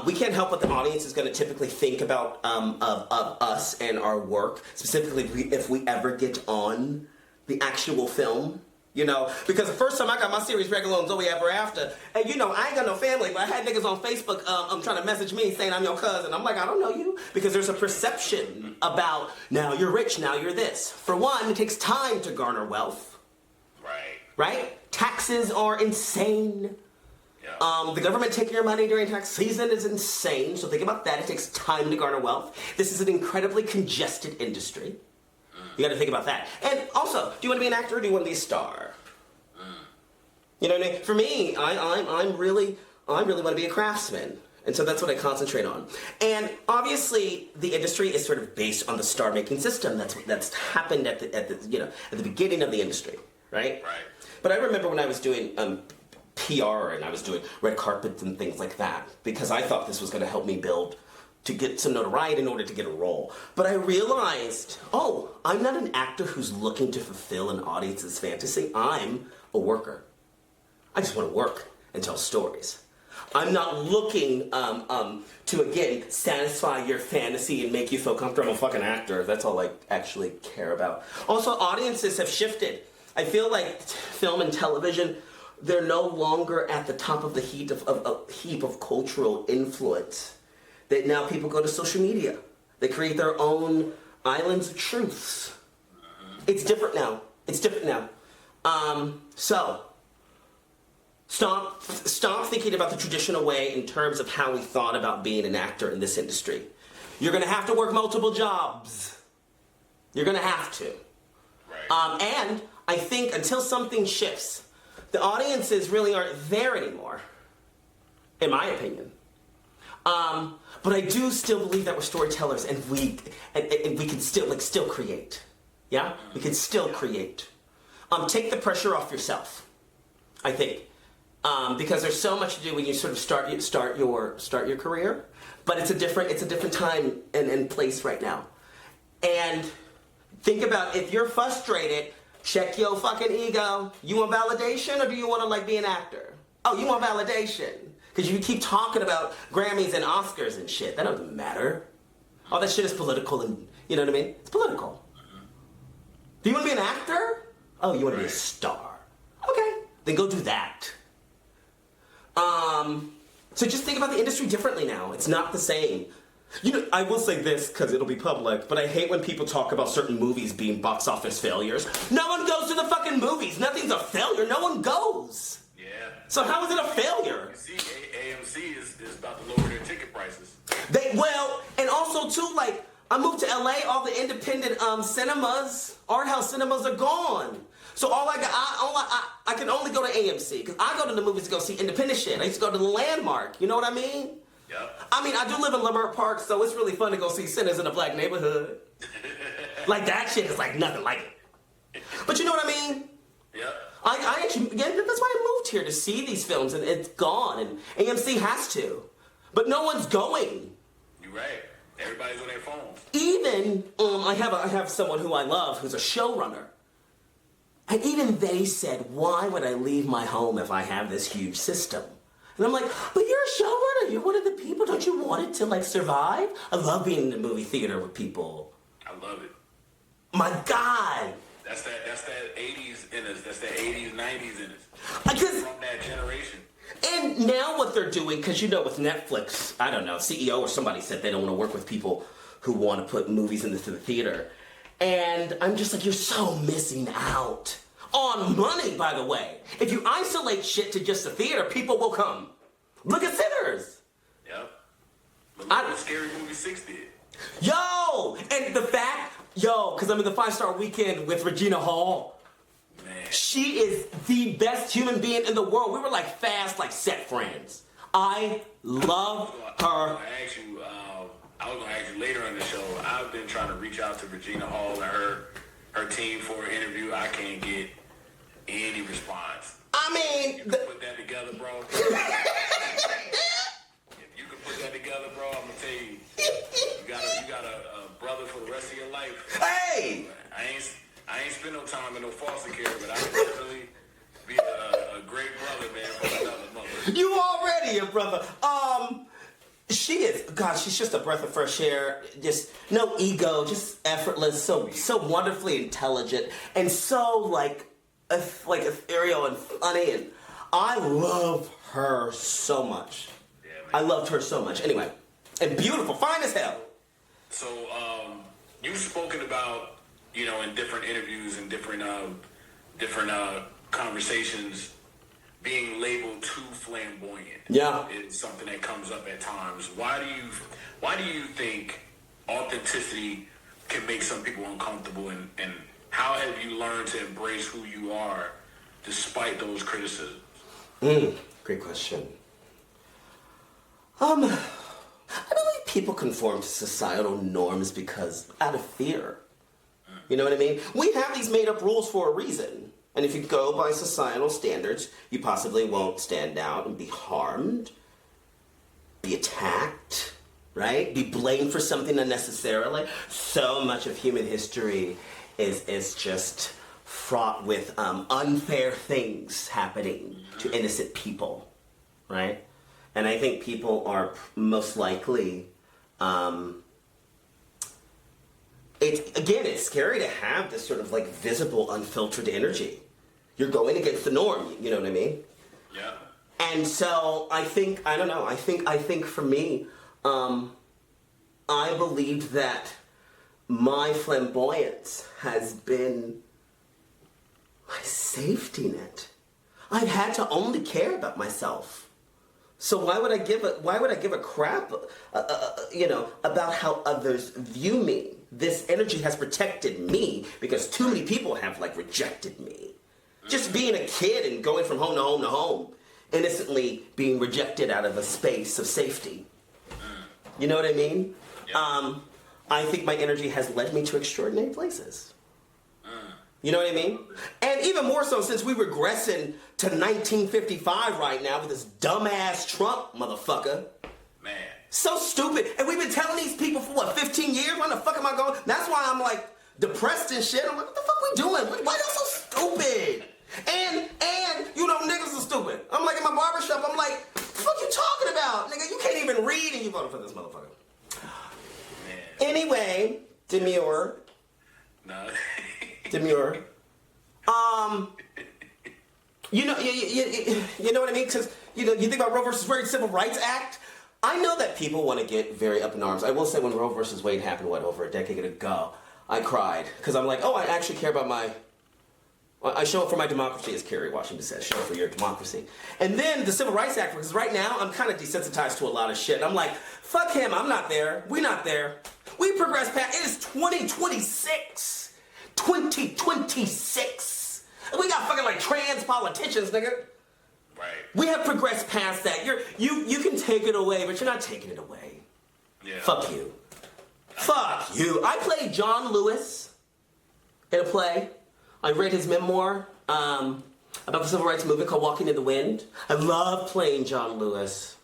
We can't help what the audience is going to typically think about of us and our work, specifically if we ever get on the actual film. Because the first time I got my series regular on Zoe Ever After, and I ain't got no family, but I had niggas on Facebook trying to message me saying I'm your cousin. I'm like, I don't know you. Because there's a perception about, now you're rich, now you're this. For one, it takes time to garner wealth. Right? Taxes are insane. Yeah. The government taking your money during tax season is insane. So think about that. It takes time to garner wealth. This is an incredibly congested industry. You got to think about that. And also, do you want to be an actor or do you want to be a star? You know what I mean? For me, I really want to be a craftsman. And so that's what I concentrate on. And obviously, the industry is sort of based on the star-making system that's happened at the beginning of the industry, right? Right. But I remember when I was doing PR and I was doing red carpets and things like that, because I thought this was going to help me build to get some notoriety in order to get a role. But I realized, I'm not an actor who's looking to fulfill an audience's fantasy. I'm a worker. I just want to work and tell stories. I'm not looking to, again, satisfy your fantasy and make you feel comfortable. I'm a fucking actor. That's all I actually care about. Also, audiences have shifted. I feel like film and television, they're no longer at the top of the heap of cultural influence. That now people go to social media. They create their own islands of truths. It's different now. It's different now. So, stop thinking about the traditional way in terms of how we thought about being an actor in this industry. You're going to have to work multiple jobs. You're going to have to. Right. And I think until something shifts, the audiences really aren't there anymore, in my opinion. But I do still believe that we're storytellers, and we can still create. Yeah, we can still create. Take the pressure off yourself, I think, because there's so much to do when you sort of start your career. But it's a different time and place right now. And think about, if you're frustrated, check your fucking ego. You want validation, or do you want to be an actor? Oh, you want validation. Because you keep talking about Grammys and Oscars and shit. That doesn't matter. All that shit is political, and you know what I mean? It's political. Do you want to be an actor? Oh, you want to be a star. Okay, then go do that. So just think about the industry differently now. It's not the same. You know, I will say this because it'll be public, but I hate when people talk about certain movies being box office failures. No one goes to the fucking movies. Nothing's a failure. No one goes. Yeah. So how is it a failure? You see, AMC is about to lower their ticket prices. And also too, I moved to LA, all the independent cinemas, art house cinemas are gone. So I can only go to AMC, because I go to the movies to go see independent shit. I used to go to the Landmark, you know what I mean? Yep. I mean, I do live in Leimert Park, so it's really fun to go see Sinners in a black neighborhood. That shit is nothing like it. But you know what I mean? Yep. I actually, yeah, that's why I moved here, to see these films, and it's gone, and AMC has to. But no one's going. You're right. Everybody's on their phones. Even, I have someone who I love who's a showrunner. And even they said, why would I leave my home if I have this huge system? And I'm like, but you're a showrunner. You're one of the people. Don't you want it to survive? I love being in the movie theater with people. I love it. My God. That's that 80s in us. That's that 80s, 90s in us. From that generation. And now what they're doing, because with Netflix, I don't know, CEO or somebody said they don't want to work with people who want to put movies into the theater. And I'm just you're so missing out on money, by the way. If you isolate shit to just the theater, people will come. Look at Sinners. Yep. Look what Scary Movie 6 did. Yo! And the fact, because I'm in the 5-star weekend with Regina Hall. Man. She is the best human being in the world. We were fast, set friends. I love her. I was going to ask you later in the show. I've been trying to reach out to Regina Hall and her team for an interview. I can't get any response. I mean, you can put that together, bro. If you can put that together, bro, I'm gonna tell you, you got a brother for the rest of your life. Hey! I ain't spend no time in no foster care, but I can definitely be a great brother, man, for another mother. You already a brother. She is, God, she's just a breath of fresh air. Just no ego, just effortless, so wonderfully intelligent, and so ethereal and funny, and I love her so much. Yeah, man. I loved her so much. Anyway, and beautiful, fine as hell. So, you've spoken about, in different interviews and different conversations, being labeled too flamboyant. Yeah. It's something that comes up at times. Why do you think authenticity can make some people uncomfortable, and how have you learned to embrace who you are despite those criticisms? Great question. I believe people conform to societal norms because out of fear. You know what I mean? We have these made up rules for a reason. And if you go by societal standards, you possibly won't stand out and be harmed, be attacked, right? Be blamed for something unnecessarily. So much of human history is just fraught with unfair things happening to innocent people, right? And I think people are most likely... It's scary to have this sort of visible, unfiltered energy. You're going against the norm, you know what I mean? Yeah. And so I think for me, I believe that my flamboyance has been My safety net. I've had to only care about myself. So why would I give a crap, about how others view me? This energy has protected me because too many people have rejected me. Just being a kid and going from home to home to home, innocently being rejected out of a space of safety. You know what I mean? Yeah. I think my energy has led me to extraordinary places. You know what I mean? And even more so since we're regressing to 1955 right now with this dumbass Trump motherfucker. Man. So stupid. And we've been telling these people for 15 years? Where the fuck am I going? That's why I'm depressed and shit. I'm like, what the fuck we doing? Why y'all so stupid? And niggas are stupid. I'm in my barbershop, I'm like, what the fuck you talking about? Nigga, you can't even read and you voted for this motherfucker. Man. Anyway, demure. No. Demure. You know what I mean? Because, you think about Roe versus Wade Civil Rights Act. I know that people want to get very up in arms. I will say when Roe versus Wade happened, over a decade ago, I cried. Because I'm like, I actually care about I show up for my democracy, as Kerry Washington says. Show up for your democracy. And then the Civil Rights Act, because right now I'm kind of desensitized to a lot of shit. I'm like, fuck him, I'm not there. We're not there. We progress past, it is 2026. 2026. We got fucking trans politicians, nigga. Right. We have progressed past that. You can take it away, but you're not taking it away. Yeah. Fuck you. Fuck you. I played John Lewis in a play. I read his memoir about the civil rights movement called Walking in the Wind. I love playing John Lewis.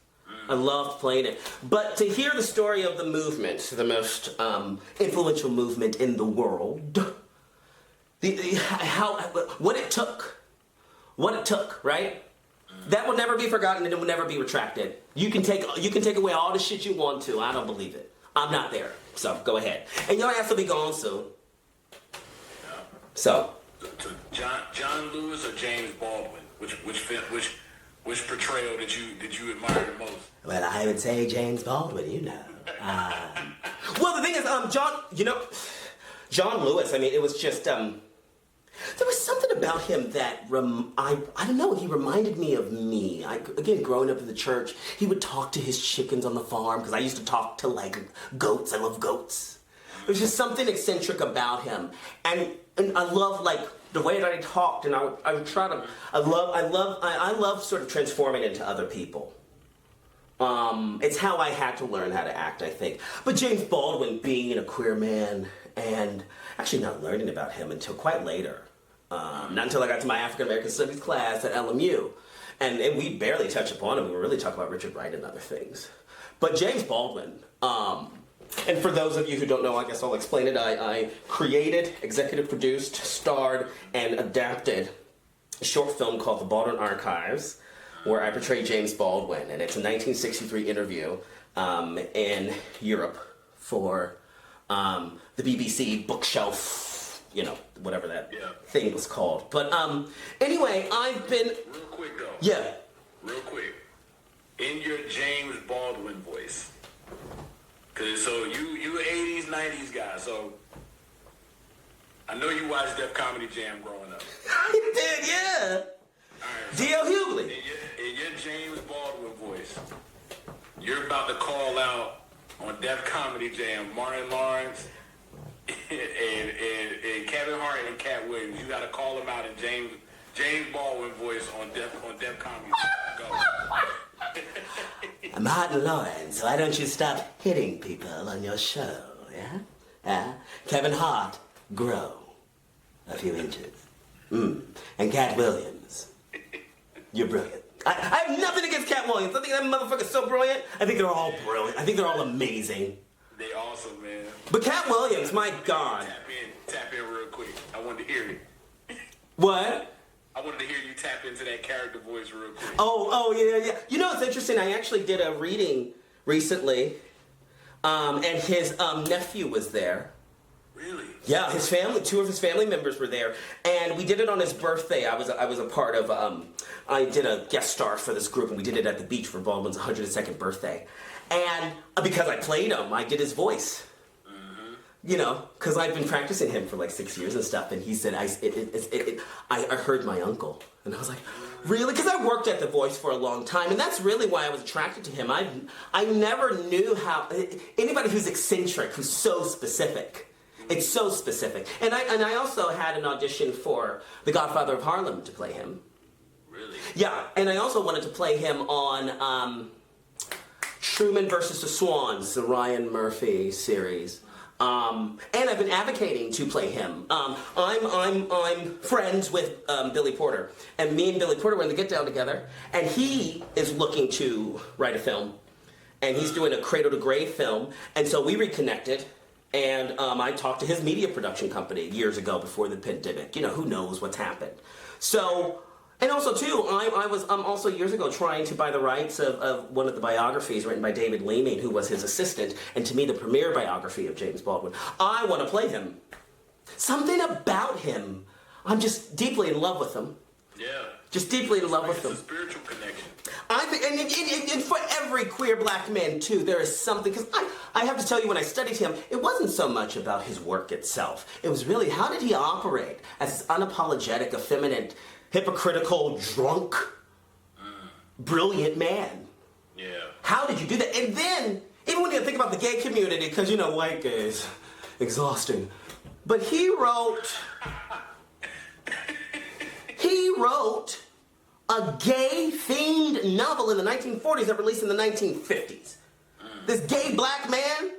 I loved playing it. But to hear the story of the movement, the most influential movement in the world, what it took, right? That will never be forgotten and it will never be retracted. You can take away all the shit you want to. I don't believe it. I'm not there. So go ahead. And your ass will be gone soon. So. John Lewis or James Baldwin? Which portrayal did you admire the most? Well, I would say James Baldwin. Well, the thing is, John Lewis. I mean, it was just there was something about him that I don't know. He reminded me of me. Again, growing up in the church, he would talk to his chickens on the farm because I used to talk to goats. I love goats. There's just something eccentric about him, and I love the way that he talked, and I would try to. I love sort of transforming into other people. It's how I had to learn how to act, I think. But James Baldwin, being a queer man, and actually not learning about him until quite later, not until I got to my African American Studies class at LMU, and we barely touch upon him. We were really talking about Richard Wright and other things. But James Baldwin. And for those of you who don't know, I guess I'll explain it. I created, executive produced, starred, and adapted a short film called The Baldwin Archives, where I portray James Baldwin. And it's a 1963 interview in Europe for the BBC bookshelf, whatever that thing was called. But anyway, I've been... Real quick, though. Yeah. Real quick. In your James Baldwin voice... Cause so you 80s, 90s guy, so I know you watched Def Comedy Jam growing up. I did, yeah. Alright. D.L. Hughley. In your James Baldwin voice, you're about to call out on Def Comedy Jam Martin Lawrence and Kevin Hart and Cat Williams. You gotta call them out in James Baldwin voice on Def Comedy Jam. Go. I'm Martin Lawrence, why don't you stop hitting people on your show, yeah? Kevin Hart, grow a few inches. And Cat Williams, you're brilliant. I have nothing against Cat Williams. I think that motherfucker's so brilliant. I think they're all brilliant. I think they're all amazing. They awesome, man. But Cat Williams, my God. Tap in real quick. I wanted to hear it. What? I wanted to hear you tap into that character voice real quick. Oh, yeah. It's interesting. I actually did a reading recently, and his nephew was there. Really? Yeah, his family, two of his family members were there, and we did it on his birthday. I was a part of, I did a guest star for this group, and we did it at the beach for Baldwin's 102nd birthday. And because I played him, I did his voice. You know, because I've been practicing him for like 6 years and stuff, and he said, I heard my uncle. And I was like, really? Because I worked at The Voice for a long time, and that's really why I was attracted to him. I never knew how, anybody who's eccentric, who's so specific. It's so specific. And I also had an audition for The Godfather of Harlem to play him. Really? Yeah, and I also wanted to play him on Truman versus the Swans, the Ryan Murphy series. And I've been advocating to play him. I'm friends with Billy Porter, and me and Billy Porter were in the Get Down together, and he is looking to write a film, and he's doing a Cradle to Grave film, and so we reconnected, and I talked to his media production company years ago before the pandemic. You know, who knows what's happened. So, and also too, I was also years ago trying to buy the rights of one of the biographies written by David Leeming, who was his assistant, and to me the premier biography of James Baldwin. I want to play him. Something about him, I'm just deeply in love with him. Yeah. Just deeply in love with him. It's a spiritual connection. I think, and for every queer black man too, there is something, because I have to tell you, when I studied him, it wasn't so much about his work itself. It was really, how did he operate as this unapologetic, effeminate, hypocritical, drunk, brilliant man? Yeah. How did you do that? And then, even when you think about the gay community, because, you know, white gays, exhausting. But he wrote a gay-themed novel in the 1940s that released in the 1950s. This gay black man,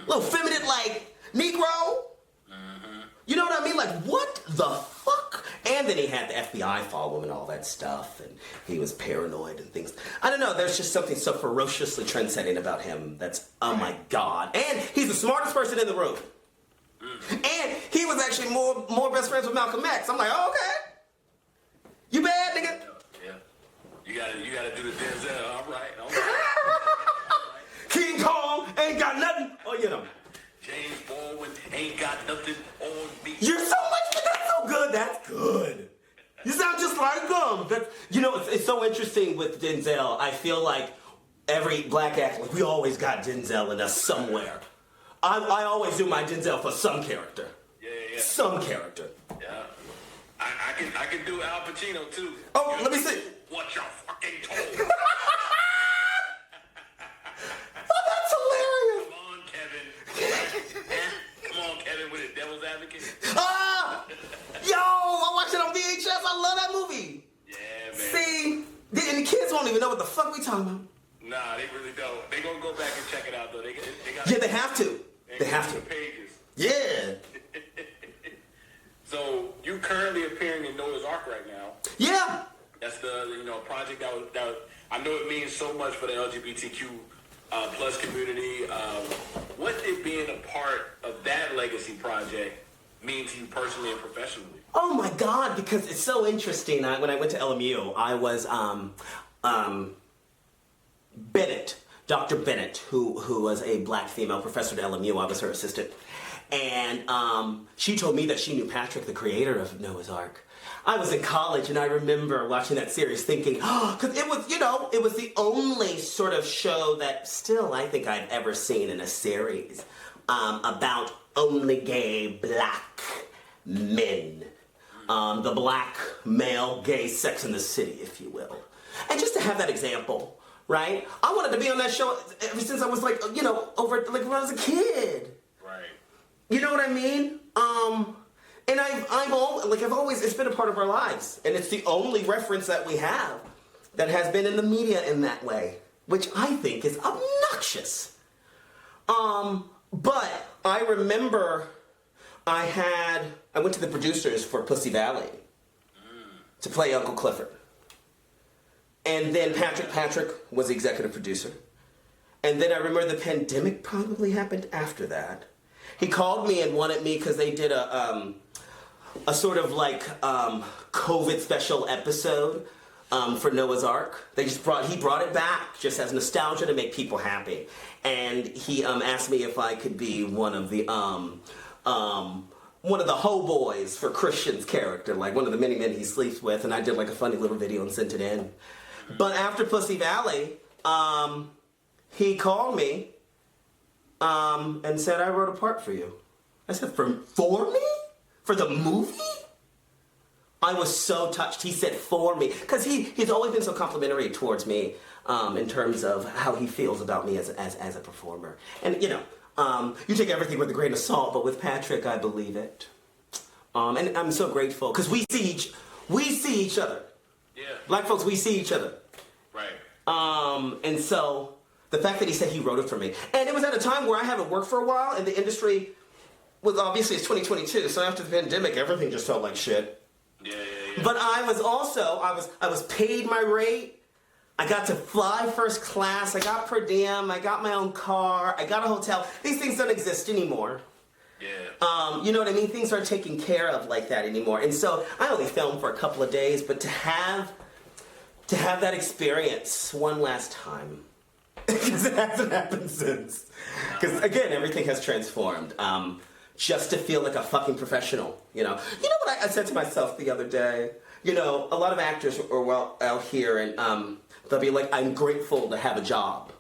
little feminine, like, Negro. You know what I mean? Like, what the fuck? And then he had the FBI follow him and all that stuff, and he was paranoid and things. I don't know, there's just something so ferociously trendsetting about him that's, oh my God. And he's the smartest person in the room. And he was actually more best friends with Malcolm X. I'm like, oh, okay. You bad, nigga? Yeah. You gotta do the Denzel. All right. King Kong ain't got nothing. Oh, you know. James Baldwin ain't got nothing on me. You're so much, but that's so good. That's good. You sound just like him. You know, it's so interesting with Denzel. I feel like every black actor, like, we always got Denzel in us somewhere. I always do my Denzel for some character. Yeah. Some character. Yeah. I can do Al Pacino too. Oh, let me see. What you fucking told? Oh, that's hilarious. Come on, Kevin. Come on, Kevin, with his Devil's Advocate. Yo, I watched it on VHS. I love that movie. Yeah, man. See, and the kids won't even know what the fuck we talking about. Nah, they really don't. They gonna go back and check it out though. They have to. They have to. Pages. Yeah. So you currently appearing in Noah's Ark right now. Yeah. That's the project that I know it means so much for the LGBTQ plus community. What did being a part of that legacy project mean to you personally and professionally? Oh my God, because it's so interesting. When I went to LMU, I was Bennett, Dr. Bennett, who was a black female professor at LMU. I was her assistant. And she told me that she knew Patrick, the creator of Noah's Ark. I was in college, and I remember watching that series thinking, because it was the only sort of show that still I think I've ever seen in a series about only gay black men. The black male gay Sex in the City, if you will. And just to have that example, right? I wanted to be on that show ever since I was when I was a kid. Right. You know what I mean? And I've always, it's been a part of our lives. And it's the only reference that we have that has been in the media in that way, which I think is obnoxious. But I remember I went to the producers for Pussy Valley to play Uncle Clifford. And then Patrick was the executive producer. And then I remember the pandemic probably happened after that. He called me and wanted me because they did a sort of like COVID special episode for Noah's Ark. He brought it back just as nostalgia to make people happy. And he asked me if I could be one of the ho boys for Christian's character, like one of the many men he sleeps with. And I did like a funny little video and sent it in. But after Pussy Valley, he called me and said, I wrote a part for you. I said, for me? For the movie? I was so touched. He said, for me. Because he's always been so complimentary towards me in terms of how he feels about me as a performer. And, you take everything with a grain of salt, but with Patrick, I believe it. And I'm so grateful, because we see each other. Yeah. Black folks, we see each other. Right. And so, the fact that he said he wrote it for me. And it was at a time where I haven't worked for a while, and the industry was obviously, it's 2022, so after the pandemic, everything just felt like shit. Yeah. But I was also, I was paid my rate. I got to fly first class. I got per diem. I got my own car. I got a hotel. These things don't exist anymore. Yeah. You know what I mean? Things aren't taken care of like that anymore. And so I only filmed for a couple of days, but to have that experience one last time, because it hasn't happened since. Because again, everything has transformed. Just to feel like a fucking professional, You know what I said to myself the other day? A lot of actors are out here and they'll be like, I'm grateful to have a job.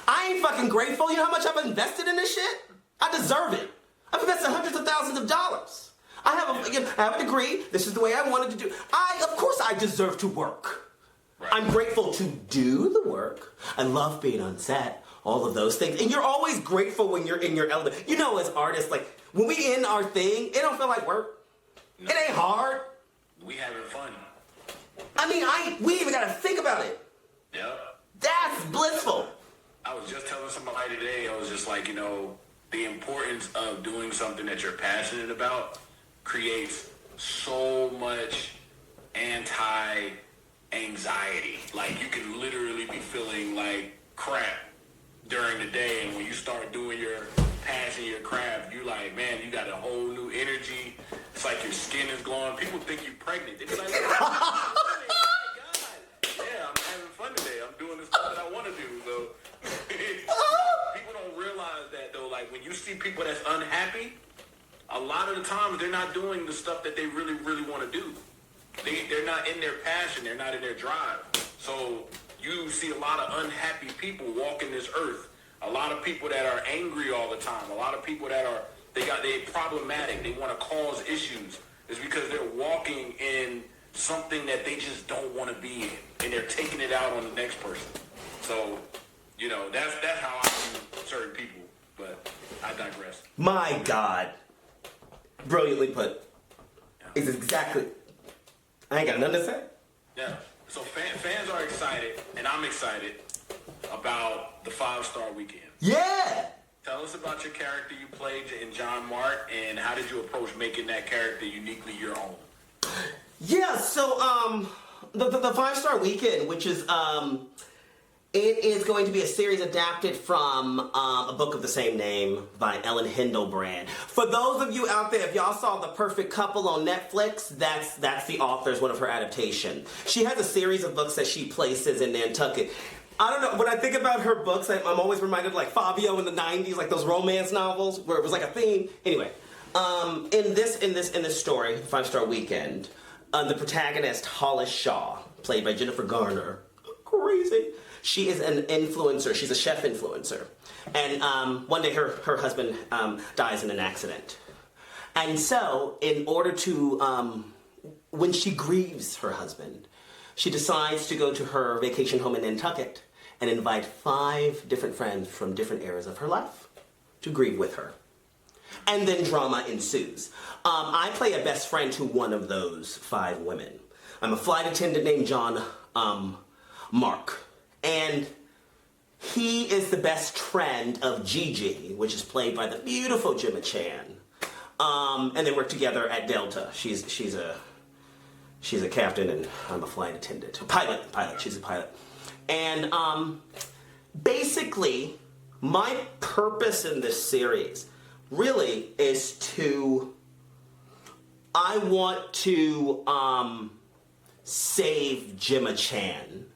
I ain't fucking grateful. You know how much I've invested in this shit? I deserve it. I've invested hundreds of thousands of dollars. I have a degree. This is the way I wanted to do. Of course I deserve to work. Right. I'm grateful to do the work. I love being on set. All of those things. And you're always grateful when you're in your element. As artists, like, when we in our thing, it don't feel like work. No. It ain't hard. We having fun. I mean, we even gotta think about it. Yep. That's blissful. I was just telling somebody today, I was just like, the importance of doing something that you're passionate about creates so much anxiety. Like, you can literally be feeling like crap during the day, and when you start doing your passion, your craft, you like, man, you got a whole new energy. It's like your skin is glowing. People think you're pregnant. They be like, oh my God, yeah, I'm having fun today. I'm doing the stuff that I want to do. So people don't realize that though. Like, when you see people that's unhappy, a lot of the times they're not doing the stuff that they really, really want to do. They're not in their passion. They're not in their drive. So you see a lot of unhappy people walking this earth. A lot of people that are angry all the time. A lot of people that they're problematic. They want to cause issues. It's because they're walking in something that they just don't want to be in, and they're taking it out on the next person. So, that's how I see certain people. But I digress. My God, brilliantly put. Yeah. It's exactly. I ain't got nothing to say. Yeah. So fans are excited, and I'm excited about the 5-star weekend. Yeah! Tell us about your character you played in John Mark, and how did you approach making that character uniquely your own? Yeah, so the 5-star weekend, which is it is going to be a series adapted from a book of the same name by Ellen Hindlebrand. For those of you out there, if y'all saw The Perfect Couple on Netflix, that's the author's one of her adaptations. She has a series of books that she places in Nantucket. I don't know, when I think about her books, I'm always reminded of like Fabio in the 90s, like those romance novels where it was like a theme. Anyway, in this story, 5-Star Weekend, the protagonist, Hollis Shaw, played by Jennifer Garner, crazy. She is an influencer. She's a chef influencer. And one day her husband dies in an accident. And so, in order to, when she grieves her husband, she decides to go to her vacation home in Nantucket and invite 5 different friends from different eras of her life to grieve with her. And then drama ensues. I play a best friend to one of those 5 women. I'm a flight attendant named John Mark. And he is the best friend of Gigi, which is played by the beautiful Gemma Chan. And they work together at Delta. She's a captain and I'm a flight attendant. Pilot. She's a pilot. And basically, my purpose in this series really is I want to save Gemma Chan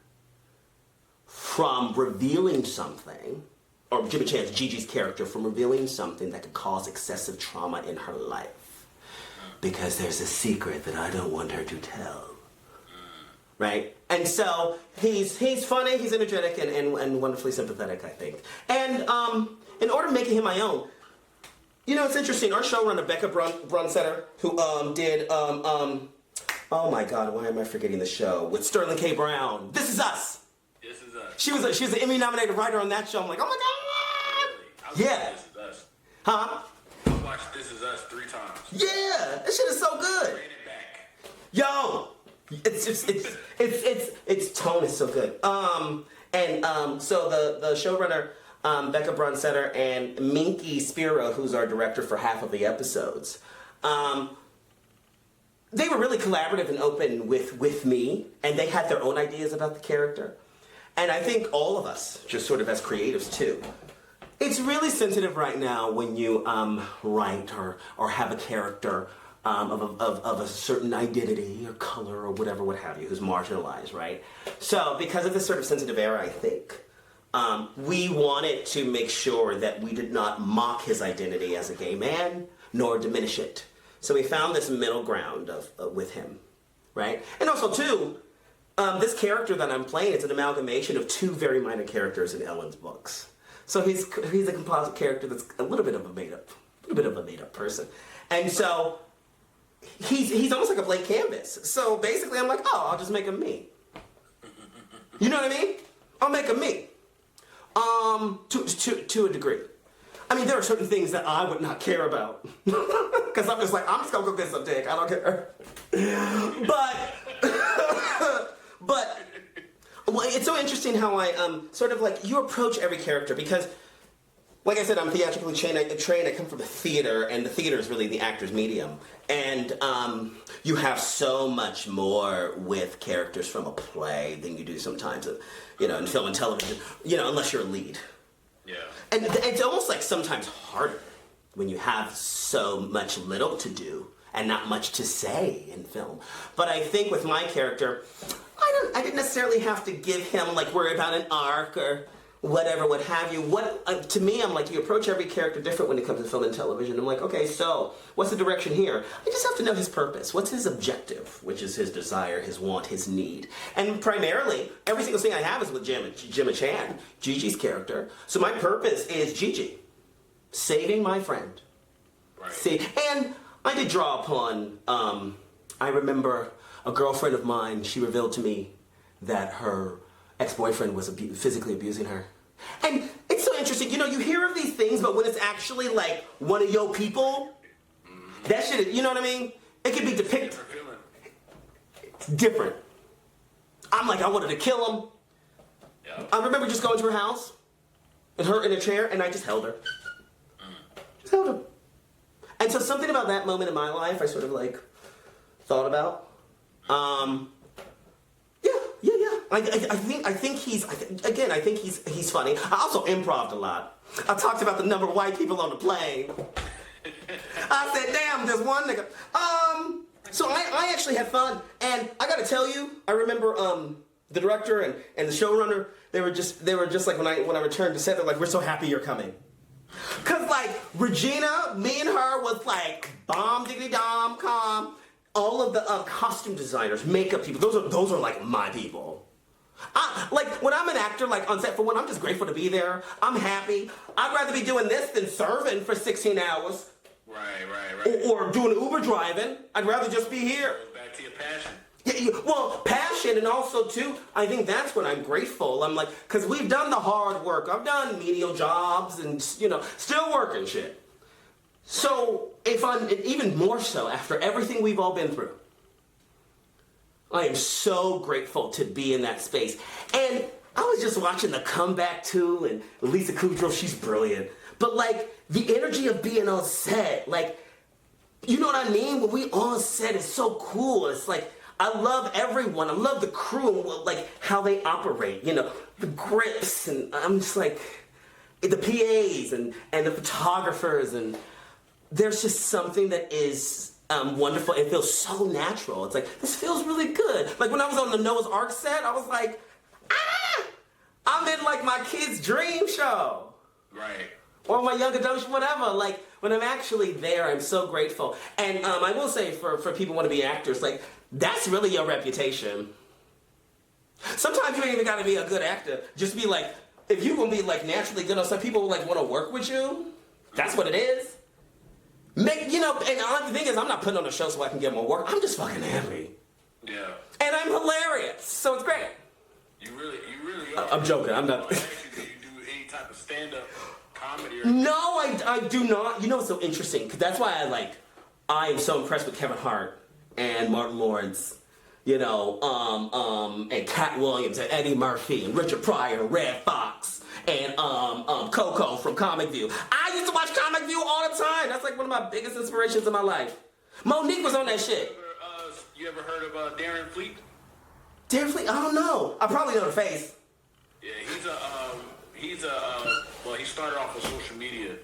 from revealing something, or Gemma Chan's, Gigi's character, from revealing something that could cause excessive trauma in her life. Because there's a secret that I don't want her to tell. right? And so he's funny, he's energetic, and wonderfully sympathetic, I think. And in order to make him my own, it's interesting. Our showrunner, Becca Brunsetter, who did, oh my God, why am I forgetting the show? With Sterling K. Brown. This Is Us. This Is Us. She was an Emmy-nominated writer on that show. I'm like, oh my God! Really? Yeah. This Is Us. Huh? I watched This Is Us 3 times. Yeah, that shit is so good. Ran it back. Yo, its tone is so good. So the showrunner, Becca Brunsetter, and Minky Spiro, who's our director for half of the episodes, they were really collaborative and open with me, and they had their own ideas about the character. And I think all of us, just sort of as creatives too, it's really sensitive right now when you write or have a character of a certain identity or color or whatever, what have you, who's marginalized, right? So because of this sort of sensitive era, I think, we wanted to make sure that we did not mock his identity as a gay man, nor diminish it. So we found this middle ground with him, right? And also, too, this character that I'm playing is an amalgamation of 2 very minor characters in Ellen's books. So he's a composite character that's a little bit of a made up person. And so he's almost like a blank canvas. So basically I'm like, oh, I'll just make him me. You know what I mean? I'll make him me. To a degree. I mean, there are certain things that I would not care about. Because I'm just like, I'm just gonna go get some dick. I don't care. But well, it's so interesting how I sort of like, you approach every character because, like I said, I'm theatrically trained. I come from the theater, and the theater is really the actor's medium. And you have so much more with characters from a play than you do sometimes, in film and television, unless you're a lead. Yeah. And it's almost like sometimes harder when you have so much little to do and not much to say in film. But I think with my character, I didn't necessarily have to give him, like, worry about an arc or whatever, what have you. To me, I'm like, you approach every character different when it comes to film and television. I'm like, okay, so what's the direction here? I just have to know his purpose. What's his objective, which is his desire, his want, his need. And primarily, every single thing I have is with Gemma Chan, Gigi's character. So my purpose is Gigi, saving my friend. Right. See, and I did draw upon, I remember a girlfriend of mine, she revealed to me that her ex-boyfriend was physically abusing her. And it's so interesting, you hear of these things, but when it's actually like one of your people, that shit, you know what I mean? It can be depicted. It's different. I'm like, I wanted to kill him. Yep. I remember just going to her house, and her in a chair, and I just held her. Just held her. And so something about that moment in my life, I sort of like thought about. I think he's funny. I also improv'd a lot. I talked about the number of white people on the plane. I said, damn, there's one nigga. So I actually had fun, and I gotta tell you, I remember the director and the showrunner, they were just like when I returned to set, they're like, we're so happy you're coming. Cause like Regina, me and her was like bomb diggity dom calm. All of the costume designers, makeup people, those are like my people. Like when I'm an actor, like on set, for one, I'm just grateful to be there. I'm happy. I'd rather be doing this than serving for 16 hours. Right. Or doing Uber driving. I'd rather just be here. Back to your passion. Well, passion, and also too, I think that's when I'm grateful. I'm like, because we've done the hard work. I've done menial jobs and, still working shit. So, if I'm, even more so, after everything we've all been through, I am so grateful to be in that space. And I was just watching The Comeback too, and Lisa Kudrow, she's brilliant. But like, the energy of being on set, like, you know what I mean? When we on set, it's so cool. It's like, I love everyone. I love the crew and like how they operate, the grips, and I'm just like, the PAs and the photographers, and there's just something that is wonderful. It feels so natural. It's like, this feels really good. Like when I was on the Noah's Ark set, I was like, I'm in like my kid's dream show. Right. Or my young adult, whatever. Like when I'm actually there, I'm so grateful. And I will say for people who want to be actors, like that's really your reputation. Sometimes you ain't even gotta be a good actor. Just be like, if you gonna be like naturally good on some people like want to work with you, that's what it is. Make, you know, and the thing is, I'm not putting on a show so I can get more work. I'm just fucking happy. Yeah. And I'm hilarious, so it's great. You really are. I'm joking. I'm not. Do you do any type of stand-up comedy? No, I do not. You know what's so interesting? Because that's why I am so impressed with Kevin Hart and Martin Lawrence, you know, and Cat Williams and Eddie Murphy and Richard Pryor and Red Fox and Coco from Comic View. I used to watch Comic View all the time. That's like one of my biggest inspirations in my life. Monique was on that shit. You ever heard of Darren Fleet? Darren Fleet? I don't know. I probably know the face. Yeah, well, he started off with social media.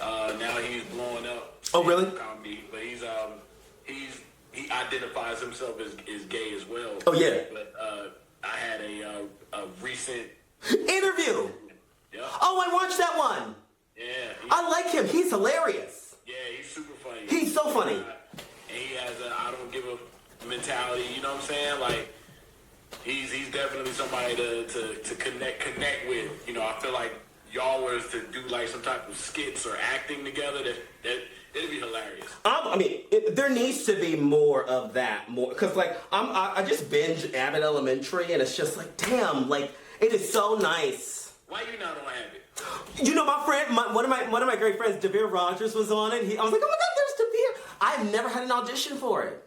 Now he's blowing up. Oh, really? Comedy, but he identifies himself as gay as well. Oh, yeah. But I had a recent interview. Yeah. Oh, I watched that one. Yeah. I like him. He's hilarious. Yeah, he's super funny. He's so funny. And he has a I don't give a mentality. You know what I'm saying? Like he's definitely somebody to connect with. You know, I feel like y'all was to do like some type of skits or acting together. That it'd be hilarious. I mean, there needs to be more of that. More because like I just binge Abbott Elementary, and it's just like damn, like it is so nice. Why you not on Abbott? You know, my friend, one of my great friends, Devere Rogers, was on it. I was like, oh my God, there's Devere. I've never had an audition for it.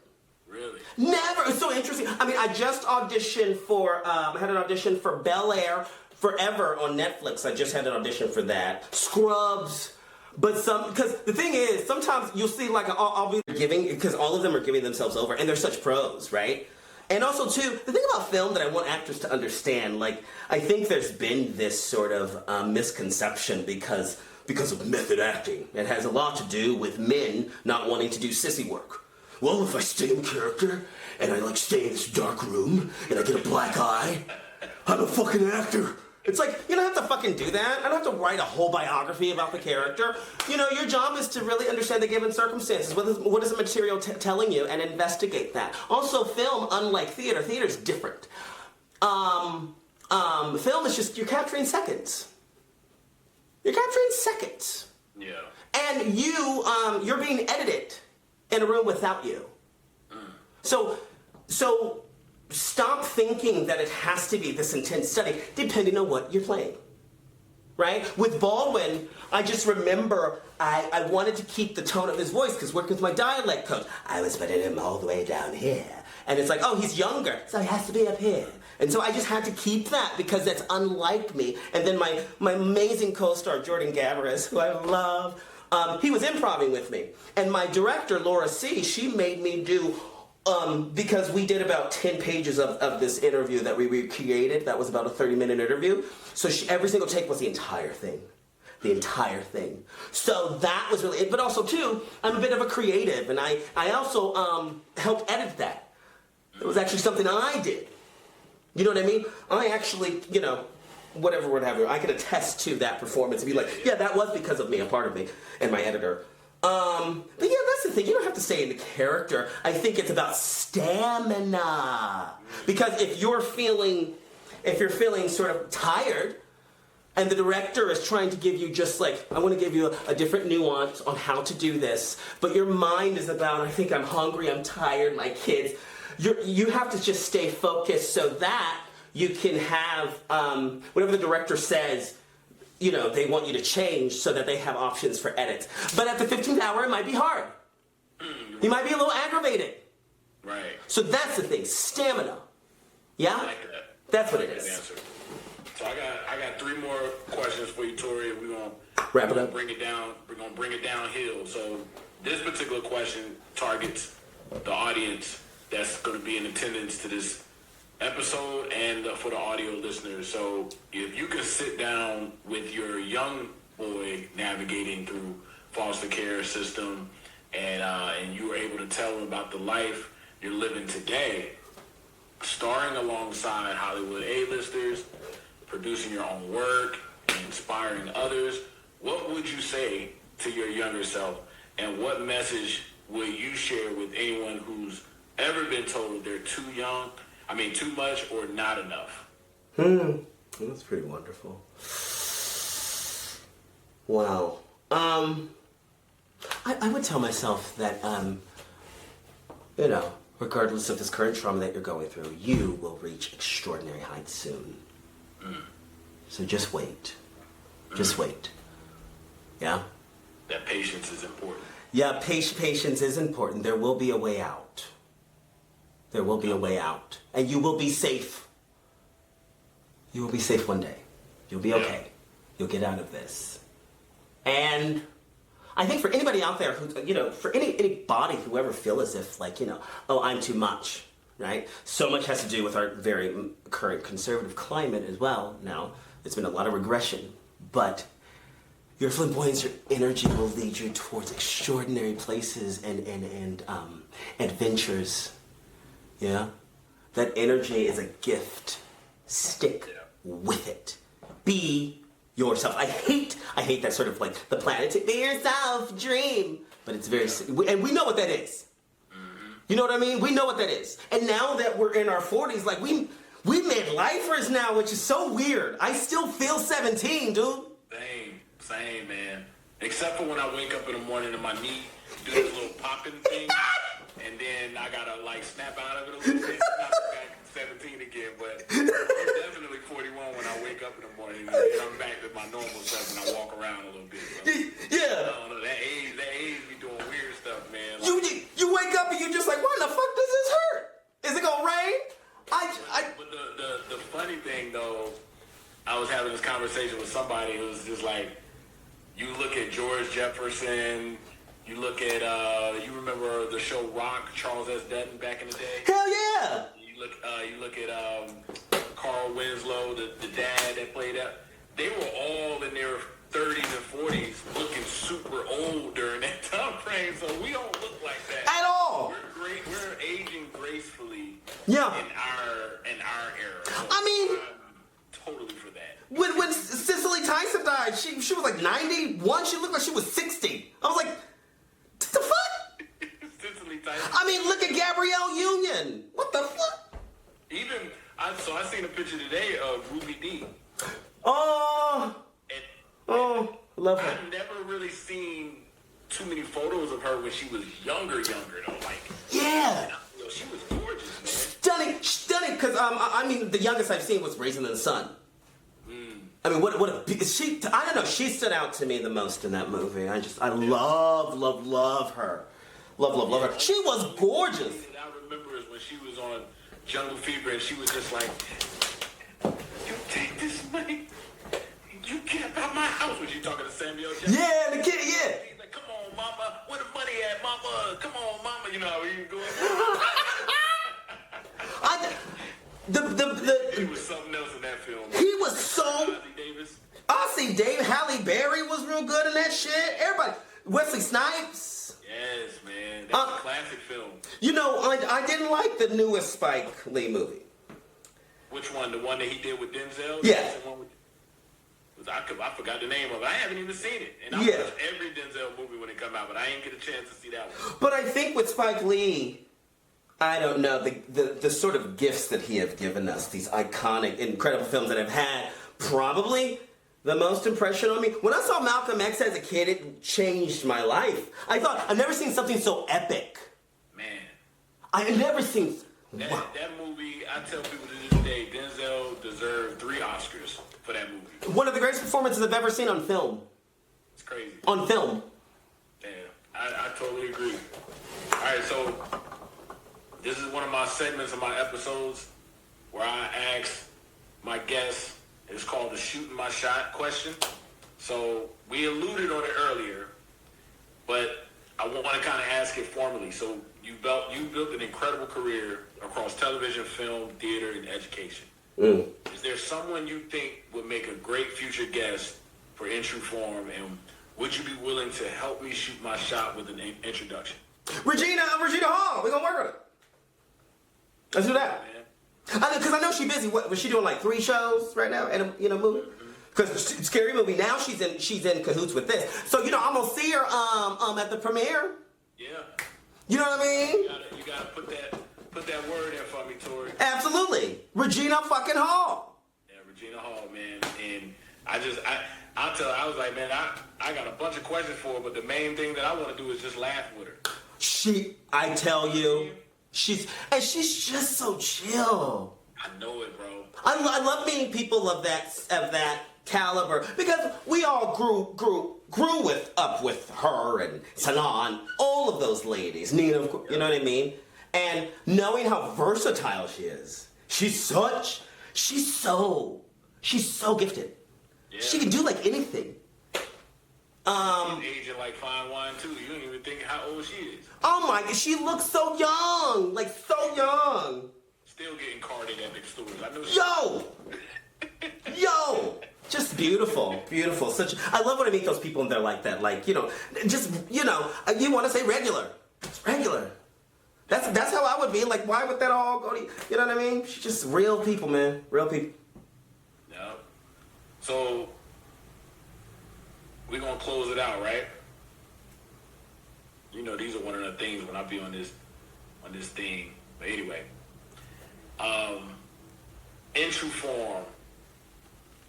Really? Never. It's so interesting. I mean, I just auditioned for. I had an audition for Bel Air Forever on Netflix. I just had an audition for that. Scrubs. But because the thing is, sometimes you'll see like I'll be giving, because all of them are giving themselves over, and they're such pros, right? And also, too, the thing about film that I want actors to understand, like, I think there's been this sort of misconception because of method acting. It has a lot to do with men not wanting to do sissy work. Well, if I stay in character, and I, like, stay in this dark room, and I get a black eye, I'm a fucking actor. It's like, you don't have to fucking do that. I don't have to write a whole biography about the character. You know, your job is to really understand the given circumstances. What is the material telling you, and investigate that. Also, film, unlike theater, theater's different. Film is just, you're capturing seconds. You're capturing seconds. Yeah. And you're being edited in a room without you. So stop thinking that it has to be this intense study, depending on what you're playing, right? With Baldwin, I just remember I wanted to keep the tone of his voice, because working with my dialect coach, I was putting him all the way down here. And it's like, oh, he's younger, so he has to be up here. And so I just had to keep that, because that's unlike me. And then my amazing co-star, Jordan Gavaris, who I love, he was improvising with me. And my director, Laura C., she made me do because we did about 10 pages of this interview that we recreated. That was about a 30-minute interview. So every single take was the entire thing. The entire thing. So that was really it. But also, too, I'm a bit of a creative. And I also helped edit that. It was actually something I did. You know what I mean? I actually, you know, whatever, I could attest to that performance and be like, yeah, that was because of me, a part of me, and my editor. But yeah, that's the thing. You don't have to stay in the character. I think it's about stamina. Because if you're feeling sort of tired, and the director is trying to give you just like, I want to give you a different nuance on how to do this, but your mind is about, I think I'm hungry, I'm tired, my kids. You have to just stay focused so that you can have, whatever the director says, you know, they want you to change so that they have options for edits. But at the 15th hour, it might be hard. You might be a little aggravated. Right. So that's the thing, stamina. Yeah? I like that. That's what I it like is. that answer. So I got 3 more questions for you, Tory. We're gonna wrap it up. Bring it down. We're gonna bring it downhill. So this particular question targets the audience that's gonna be in attendance to this episode and for the audio listeners. So if you could sit down with your young boy navigating through foster care system and you were able to tell him about the life you're living today, starring alongside Hollywood A-listers, producing your own work, and inspiring others, what would you say to your younger self, and what message will you share with anyone who's ever been told they're too young? I mean, too much or not enough. That's pretty wonderful. Wow. I would tell myself that, you know, regardless of this current trauma that you're going through, you will reach extraordinary heights soon. So just wait. Just wait. Yeah? That patience is important. Yeah, patience is important. There will be a way out. There will be a way out. And you will be safe. You will be safe one day. You'll be okay. You'll get out of this. And I think for anybody out there who, you know, for anybody who ever feel as if, like, you know, oh, I'm too much, right? So much has to do with our very current conservative climate as well now. It's been a lot of regression. But your flamboyance, your energy will lead you towards extraordinary places and adventures. Yeah? That energy is a gift. Stick with it. Be yourself. I hate that sort of like the planet, be yourself dream. But it's very, and we know what that is. You know what I mean? We know what that is. And now that we're in our 40s, like we mid-lifers now, which is so weird. I still feel 17, dude. Same, man. Except for when I wake up in the morning and my knee do this little popping thing, and then I gotta like snap out of it a little bit. I'm back 17 again, but I'm definitely 41 when I wake up in the morning and I'm back to my normal self and I walk around a little bit. So, yeah. I don't know, that age be doing weird stuff, man. Like, you wake up and you're just like, why the fuck does this hurt? Is it gonna rain? But the funny thing though, I was having this conversation with somebody who was just like, you look at George Jefferson, you look at, you remember the show Rock, Charles S. Dutton back in the day? Hell yeah! You look at Carl Winslow, the dad that played that. They were all in their 30s and 40s looking super old during that time frame, so we don't look like that. At all! We're aging gracefully yeah. in our era. So I mean... I'm totally for that. When Cicely Tyson died, she was like 91. She looked like she was 60. I was like, what the fuck? Cicely Tyson. I mean, look at Gabrielle Union. What the fuck? I seen a picture today of Ruby Dee. Oh, love her. I've never really seen too many photos of her when she was younger though. Like, yeah. You know, she was gorgeous, man. Stunning. Because I mean, the youngest I've seen was Raisin in the Sun. I mean, what I don't know. She stood out to me the most in that movie. I love her. Love her. She was gorgeous. I remember is when she was on Jungle Fever and she was just like, you take this money, you get out my house. Was she talking to Samuel Jackson? Yeah, the kid, yeah. He's like, come on, mama, where the money at, mama? Come on, mama. You know how he going. He was something else in that film. He was so... Ossie Davis, Halle Berry was real good in that shit. Everybody. Wesley Snipes. Yes, man. That's a classic film. You know, I didn't like the newest Spike Lee movie. Which one? The one that he did with Denzel? Yeah. I forgot the name of it. I haven't even seen it. And I watch every Denzel movie when it come out, but I ain't get a chance to see that one. But I think with Spike Lee... I don't know, the sort of gifts that he have given us, these iconic, incredible films that have had probably the most impression on me. When I saw Malcolm X as a kid, it changed my life. I thought, I've never seen something so epic. Man. I've never seen... That movie, I tell people to this day, Denzel deserved 3 Oscars for that movie. One of the greatest performances I've ever seen on film. It's crazy. On film. Damn, I totally agree. All right, so... This is one of my segments of my episodes where I ask my guests, it's called the shooting my shot question. So we alluded on it earlier, but I want to kind of ask it formally. So you built an incredible career across television, film, theater, and education. Is there someone you think would make a great future guest for In True Form, and would you be willing to help me shoot my shot with an introduction? Regina Hall, we're going to work on it. Let's do that. Because I know she's busy. What was she doing? Like 3 shows right now in a movie? Because Scary Movie now she's in cahoots with this. So I'm gonna see her at the premiere. Yeah. You know what I mean? You gotta put Put that word in for me, Tory. Absolutely. Regina fucking Hall. Yeah, Regina Hall, man. And I was like, man, I got a bunch of questions for her, but the main thing that I want to do is just laugh with her. I tell you, she's just so chill. I know it, bro. I love meeting people of that caliber because we all grew up with her and Sanan, all of those ladies, Nina, you know what I mean? And knowing how versatile she is, she's so gifted. Yeah. She can do like anything. She's aging like fine wine too. You don't even think how old she is. Oh my God, she looks so young, like so young. Still getting carded at big stores. I know. Yo, just beautiful. I love when I meet those people and they're like that, like you want to say regular. It's regular. That's how I would be. Like, why would that all go to you know what I mean? She's just real people, man. Real people. Yeah. So we're gonna close it out, right? You know, these are one of the things when I be on this thing. But anyway, in true form,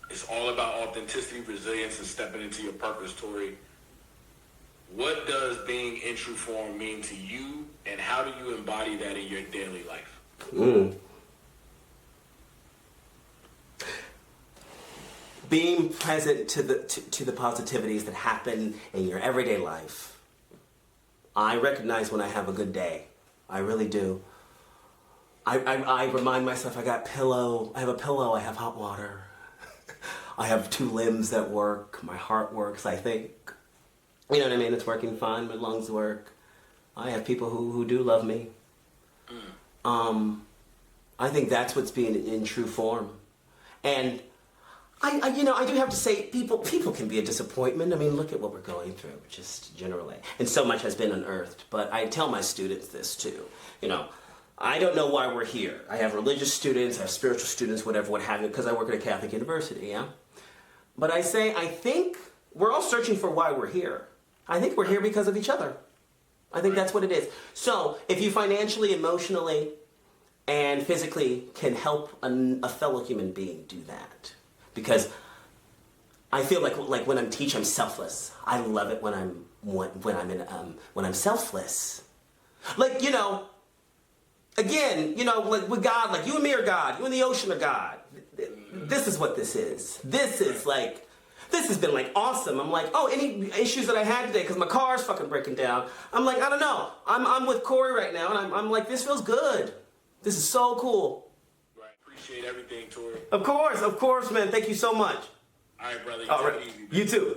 it's all about authenticity, resilience, and stepping into your purpose, Tory. What does being in true form mean to you, and how do you embody that in your daily life? Being present to the positivities that happen in your everyday life. I recognize when I have a good day. I really do. I remind myself I have a pillow, I have hot water. I have 2 limbs that work. My heart works, I think. You know what I mean? It's working fine. My lungs work. I have people who do love me. I think that's what's being in true form. And I do have to say, people can be a disappointment. I mean, look at what we're going through, just generally. And so much has been unearthed. But I tell my students this too. I don't know why we're here. I have religious students, I have spiritual students, whatever, what have you, because I work at a Catholic university, yeah? But I think we're all searching for why we're here. I think we're here because of each other. I think that's what it is. So, if you financially, emotionally, and physically can help a fellow human being do that. Because I feel like when I'm teaching, I'm selfless. I love it when I'm selfless. Like, again, like with God, like you and me are God, you and the ocean are God. This is what this is. This has been like awesome. I'm like, oh, any issues that I had today, because my car's fucking breaking down. I'm like, I don't know. I'm with Corey right now, and I'm like, this feels good. This is so cool. Right. Appreciate everything, Tory. Of course, man. Thank you so much. All right, brother. All right. Take it easy, man. You too.